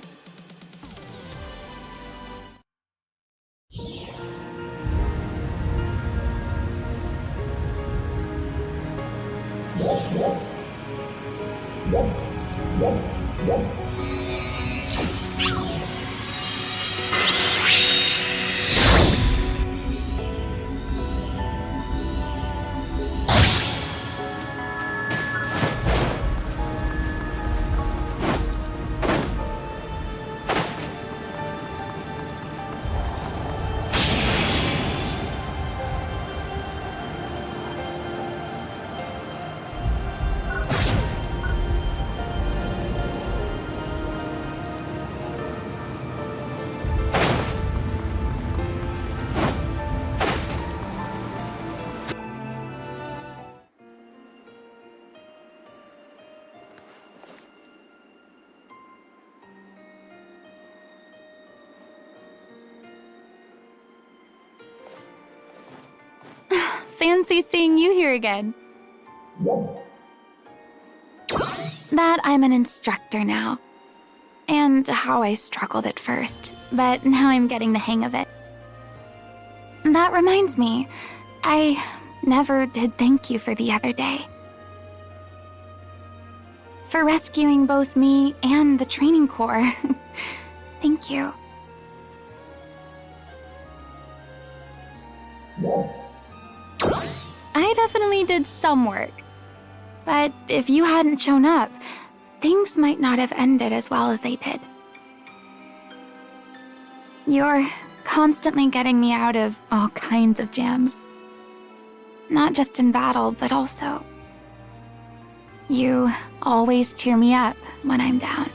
E: fancy seeing you here again. That I'm an instructor now. And how I struggled at first, but now I'm getting the hang of it. That reminds me, I never did thank you for the other day. For rescuing both me and the training corps. Thank you. I definitely did some work. But if you hadn't shown up, things might not have ended as well as they did. You're constantly getting me out of all kinds of jams. Not just in battle, but also. You always cheer me up when I'm down.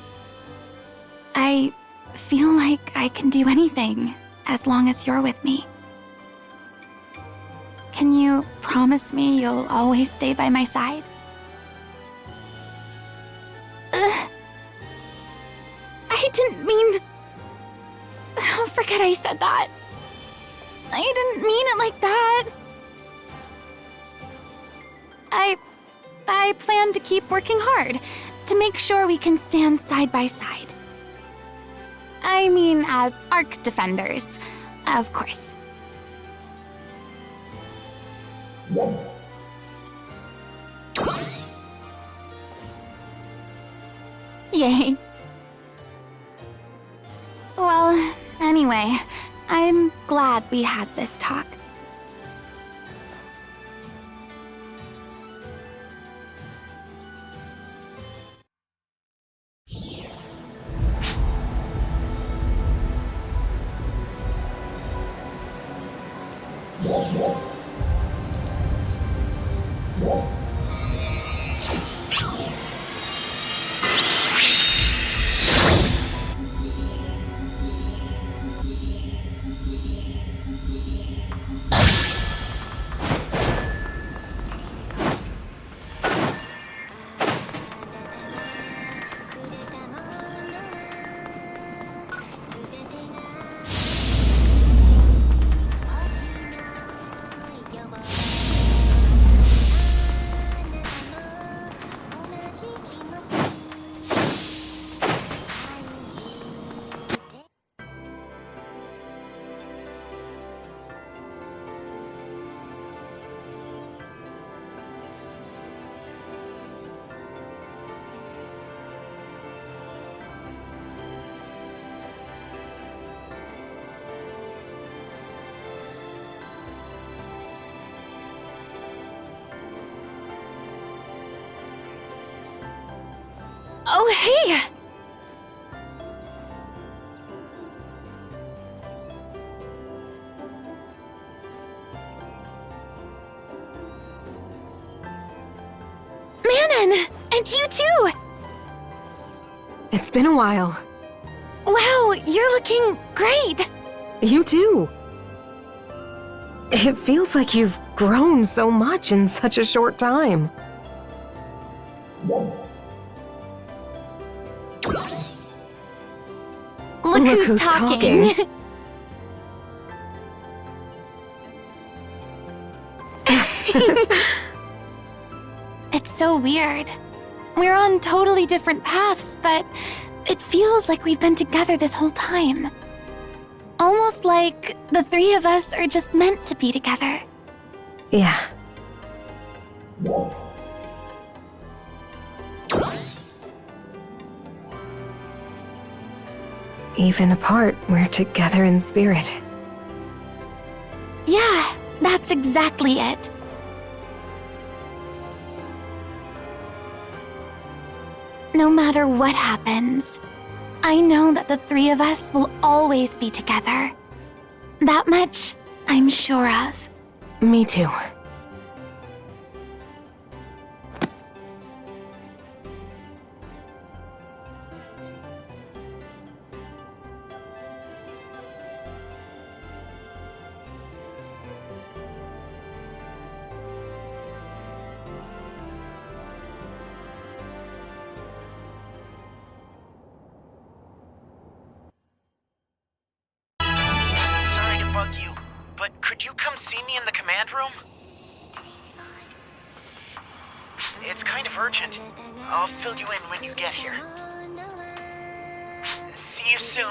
E: I feel like I can do anything as long as you're with me. Can you promise me you'll always stay by my side? I didn't mean... Forget I said that. I didn't mean it like that. I plan to keep working hard to make sure we can stand side by side. I mean, as Ark's defenders, of course. Yay. Well, anyway, I'm glad we had this talk. Oh, hey! Manon! And you too!
H: It's been a while.
E: Wow, you're looking great!
H: You too. It feels like you've grown so much in such a short time.
E: Look who's talking. It's so weird. We're on totally different paths, but it feels like we've been together this whole time. Almost like the three of us are just meant to be together.
H: Yeah. Even apart, we're together in spirit.
E: Yeah, that's exactly it. No matter what happens, I know that the three of us will always be together. That much I'm sure of.
H: Me too.
B: Sorry to bug you, but could you come see me in the command room? It's kind of urgent. I'll fill you in when you get here. See you soon.